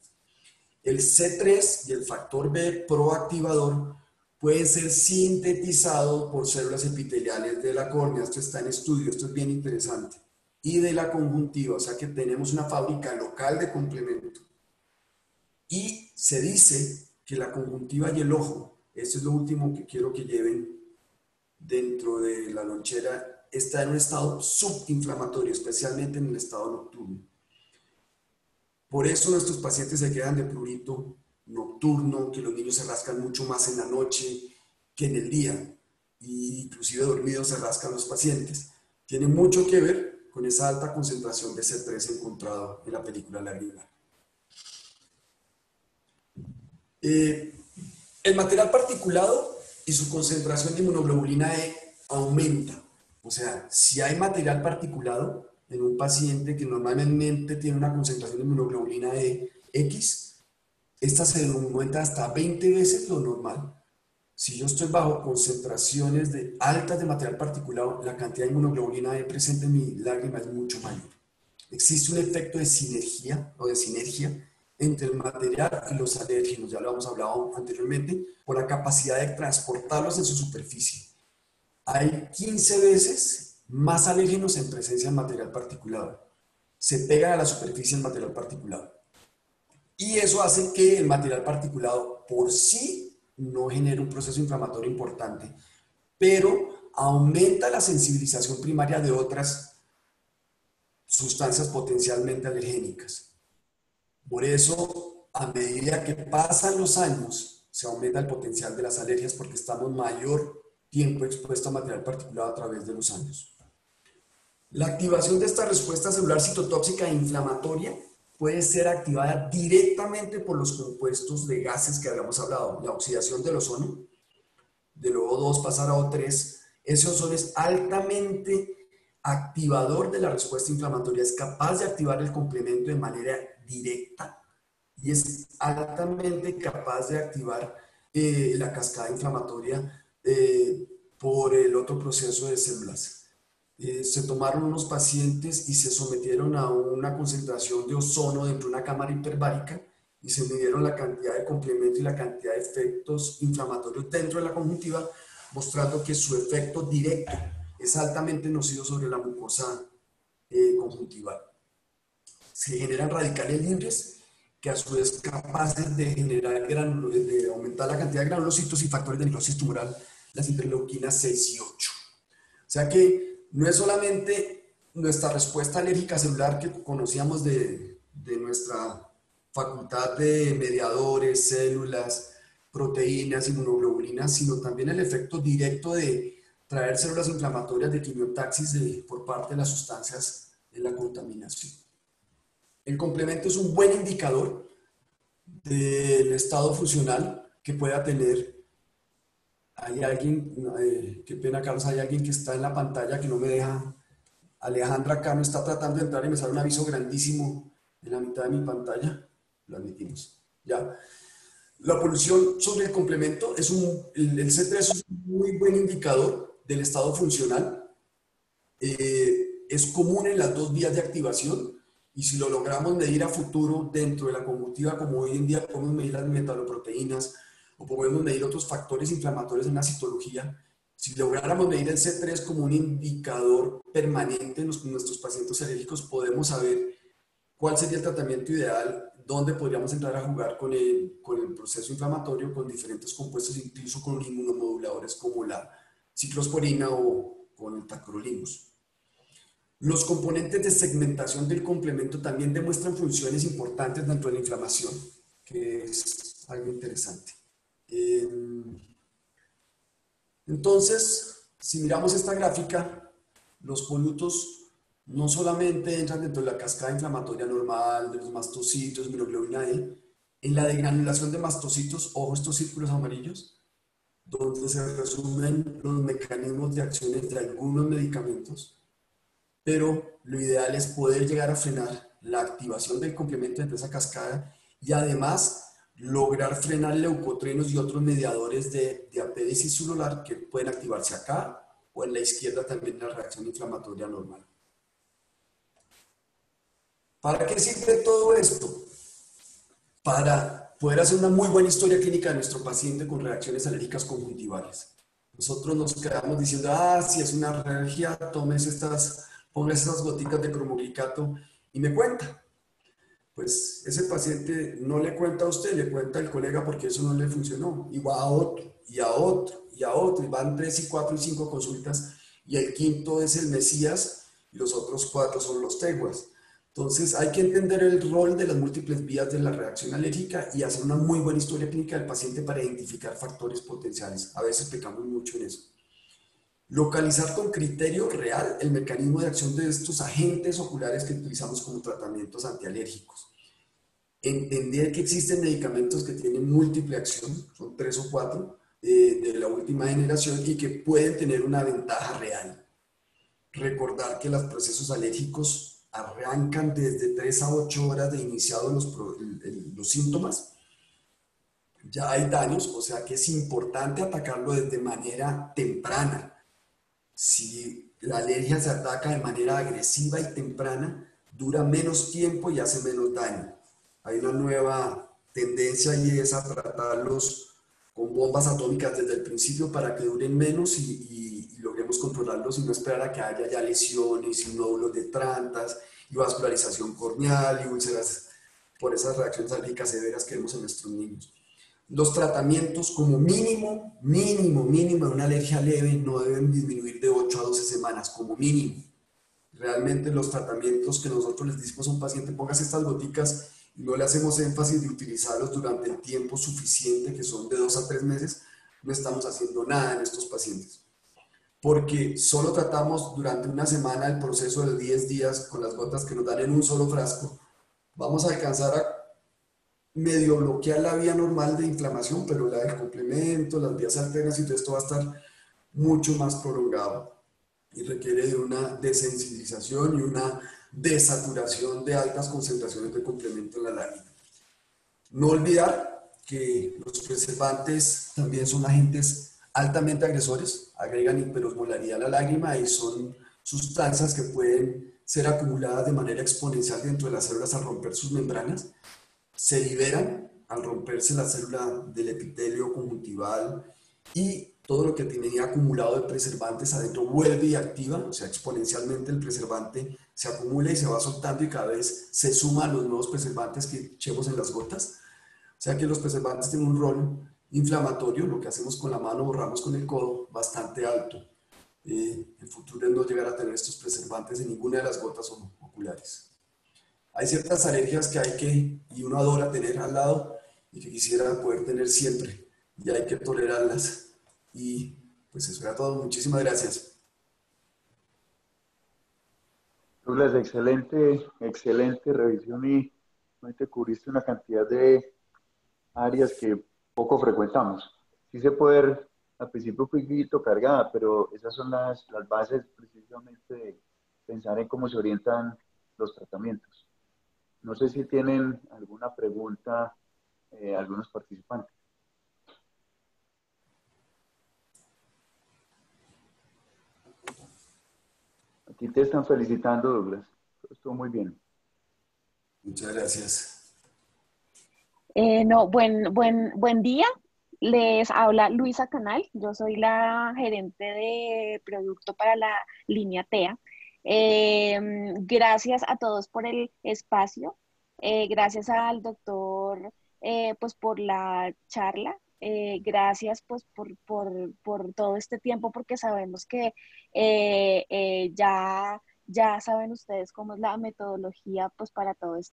El C3 y el factor B proactivador pueden ser sintetizados por células epiteliales de la córnea. Esto está en estudio, esto es bien interesante. Y de la conjuntiva, o sea que tenemos una fábrica local de complemento. Y se dice que la conjuntiva y el ojo, esto es lo último que quiero que lleven dentro de la lonchera, está en un estado subinflamatorio, especialmente en el estado nocturno. Por eso nuestros pacientes se quedan de prurito nocturno, que los niños se rascan mucho más en la noche que en el día, e inclusive dormidos se rascan los pacientes. Tiene mucho que ver con esa alta concentración de C3 encontrado en la película lagrimal. El material particulado y su concentración de inmunoglobulina E aumenta. O sea, si hay material particulado en un paciente que normalmente tiene una concentración de inmunoglobulina E X, esta se aumenta hasta 20 veces lo normal. Si yo estoy bajo concentraciones altas de material particulado, la cantidad de inmunoglobulina E presente en mi lágrima es mucho mayor. Existe un efecto de sinergia entre el material y los alérgenos, ya lo hemos hablado anteriormente, por la capacidad de transportarlos en su superficie. Hay 15 veces más alérgenos en presencia de material particulado. Se pegan a la superficie del material particulado. Y eso hace que el material particulado por sí no genere un proceso inflamatorio importante, pero aumenta la sensibilización primaria de otras sustancias potencialmente alergénicas. Por eso, a medida que pasan los años, se aumenta el potencial de las alergias porque estamos mayor tiempo expuestos a material particulado a través de los años. La activación de esta respuesta celular citotóxica e inflamatoria puede ser activada directamente por los compuestos de gases que habíamos hablado. La oxidación del ozono, del O2 pasar a O3, ese ozono es altamente activador de la respuesta inflamatoria, es capaz de activar el complemento de manera directa y es altamente capaz de activar la cascada inflamatoria por el otro proceso de células. Se tomaron unos pacientes y se sometieron a una concentración de ozono dentro de una cámara hiperbárica y se midieron la cantidad de complemento y la cantidad de efectos inflamatorios dentro de la conjuntiva, mostrando que su efecto directo es altamente nocivo sobre la mucosa conjuntival. Se generan radicales libres que a su vez capaces de generar de aumentar la cantidad de granulocitos y factores de necrosis tumoral, las interleuquinas 6 y 8. O sea que no es solamente nuestra respuesta alérgica celular que conocíamos de nuestra facultad de mediadores, células, proteínas, inmunoglobulinas, sino también el efecto directo de traer células inflamatorias de quimiotaxis por parte de las sustancias de la contaminación. El complemento es un buen indicador del estado funcional que pueda tener. Hay alguien, qué pena Carlos, hay alguien que está en la pantalla que no me deja. Alejandra Cano está tratando de entrar y me sale un aviso grandísimo en la mitad de mi pantalla. Lo admitimos. Ya. La polución sobre el complemento es el C3 es un muy buen indicador del estado funcional. Es común en las dos vías de activación y si lo logramos medir a futuro dentro de la conjuntiva, como hoy en día podemos medir las metaloproteínas o podemos medir otros factores inflamatorios en la citología, si lográramos medir el C3 como un indicador permanente en nuestros pacientes alérgicos, podemos saber cuál sería el tratamiento ideal, dónde podríamos entrar a jugar con el proceso inflamatorio, con diferentes compuestos, incluso con inmunomoduladores como la ciclosporina o con el tacrolimus. Los componentes de segmentación del complemento también demuestran funciones importantes dentro de la inflamación, que es algo interesante. Entonces, si miramos esta gráfica, los polutos no solamente entran dentro de la cascada inflamatoria normal de los mastocitos, mioglobina E, en la degranulación de mastocitos, ojo estos círculos amarillos, donde se resumen los mecanismos de acciones de algunos medicamentos, pero lo ideal es poder llegar a frenar la activación del complemento de esa cascada y además lograr frenar leucotrienos y otros mediadores de apédicis celular que pueden activarse acá o en la izquierda también la reacción inflamatoria normal. ¿Para qué sirve todo esto? Para poder hacer una muy buena historia clínica de nuestro paciente con reacciones alérgicas conjuntivales. Nosotros nos quedamos diciendo, si es una alergia, póngase estas gotitas de cromoglicato y me cuenta. Pues ese paciente no le cuenta a usted, le cuenta al colega porque eso no le funcionó. Y va a otro, y a otro, y a otro. Y van 3 y 4 y 5 consultas. Y el quinto es el Mesías y los otros 4 son los teguas. Entonces hay que entender el rol de las múltiples vías de la reacción alérgica y hacer una muy buena historia clínica del paciente para identificar factores potenciales. A veces pecamos mucho en eso. Localizar con criterio real el mecanismo de acción de estos agentes oculares que utilizamos como tratamientos antialérgicos. Entender que existen medicamentos que tienen múltiple acción, son 3 o 4 de la última generación y que pueden tener una ventaja real. Recordar que los procesos alérgicos arrancan desde 3 a 8 horas de iniciados los síntomas. Ya hay daños, o sea que es importante atacarlo desde manera temprana. Si la alergia se ataca de manera agresiva y temprana, dura menos tiempo y hace menos daño. Hay una nueva tendencia y es a tratarlos con bombas atómicas desde el principio para que duren menos y logremos controlarlos y no esperar a que haya ya lesiones y nódulos de trantas y vascularización corneal y úlceras por esas reacciones alérgicas severas que vemos en nuestros niños. Los tratamientos como mínimo de una alergia leve no deben disminuir de 8 a 12 semanas, como mínimo. Realmente los tratamientos que nosotros les decimos a un paciente, póngase estas goticas y no le hacemos énfasis de utilizarlos durante el tiempo suficiente, que son de 2 a 3 meses, no estamos haciendo nada en estos pacientes. Porque solo tratamos durante una semana el proceso de 10 días con las gotas que nos dan en un solo frasco. Vamos a alcanzar a medio bloquear la vía normal de inflamación, pero la del complemento, las vías alternas y todo esto va a estar mucho más prolongado y requiere de una desensibilización y una desaturación de altas concentraciones de complemento en la lámina. No olvidar que los preservantes también son agentes altamente agresores, agregan hiperosmolaridad a la lágrima y son sustancias que pueden ser acumuladas de manera exponencial dentro de las células al romper sus membranas, se liberan al romperse la célula del epitelio conjuntival y todo lo que tenía acumulado de preservantes adentro vuelve y activa, o sea, exponencialmente el preservante se acumula y se va soltando y cada vez se suman los nuevos preservantes que echemos en las gotas. O sea que los preservantes tienen un rol inflamatorio, lo que hacemos con la mano, borramos con el codo, bastante alto. El futuro es no llegar a tener estos preservantes en ninguna de las gotas oculares. Hay ciertas alergias que hay que, y uno adora tener al lado y que quisiera poder tener siempre, y hay que tolerarlas. Y pues eso era todo. Muchísimas gracias. Douglas, excelente, excelente revisión y no te cubriste una cantidad de áreas que poco frecuentamos. Sí se puede ver al principio un poquito cargada, pero esas son las bases precisamente de pensar en cómo se orientan los tratamientos. No sé si tienen alguna pregunta algunos participantes. Aquí te están felicitando, Douglas. Estuvo muy bien. Muchas gracias. No, buen día. Les habla Luisa Canal. Yo soy la gerente de producto para la línea TEA. Gracias a todos por el espacio. Gracias al doctor pues por la charla. Gracias pues por todo este tiempo porque sabemos que ya saben ustedes cómo es la metodología pues para todo esto.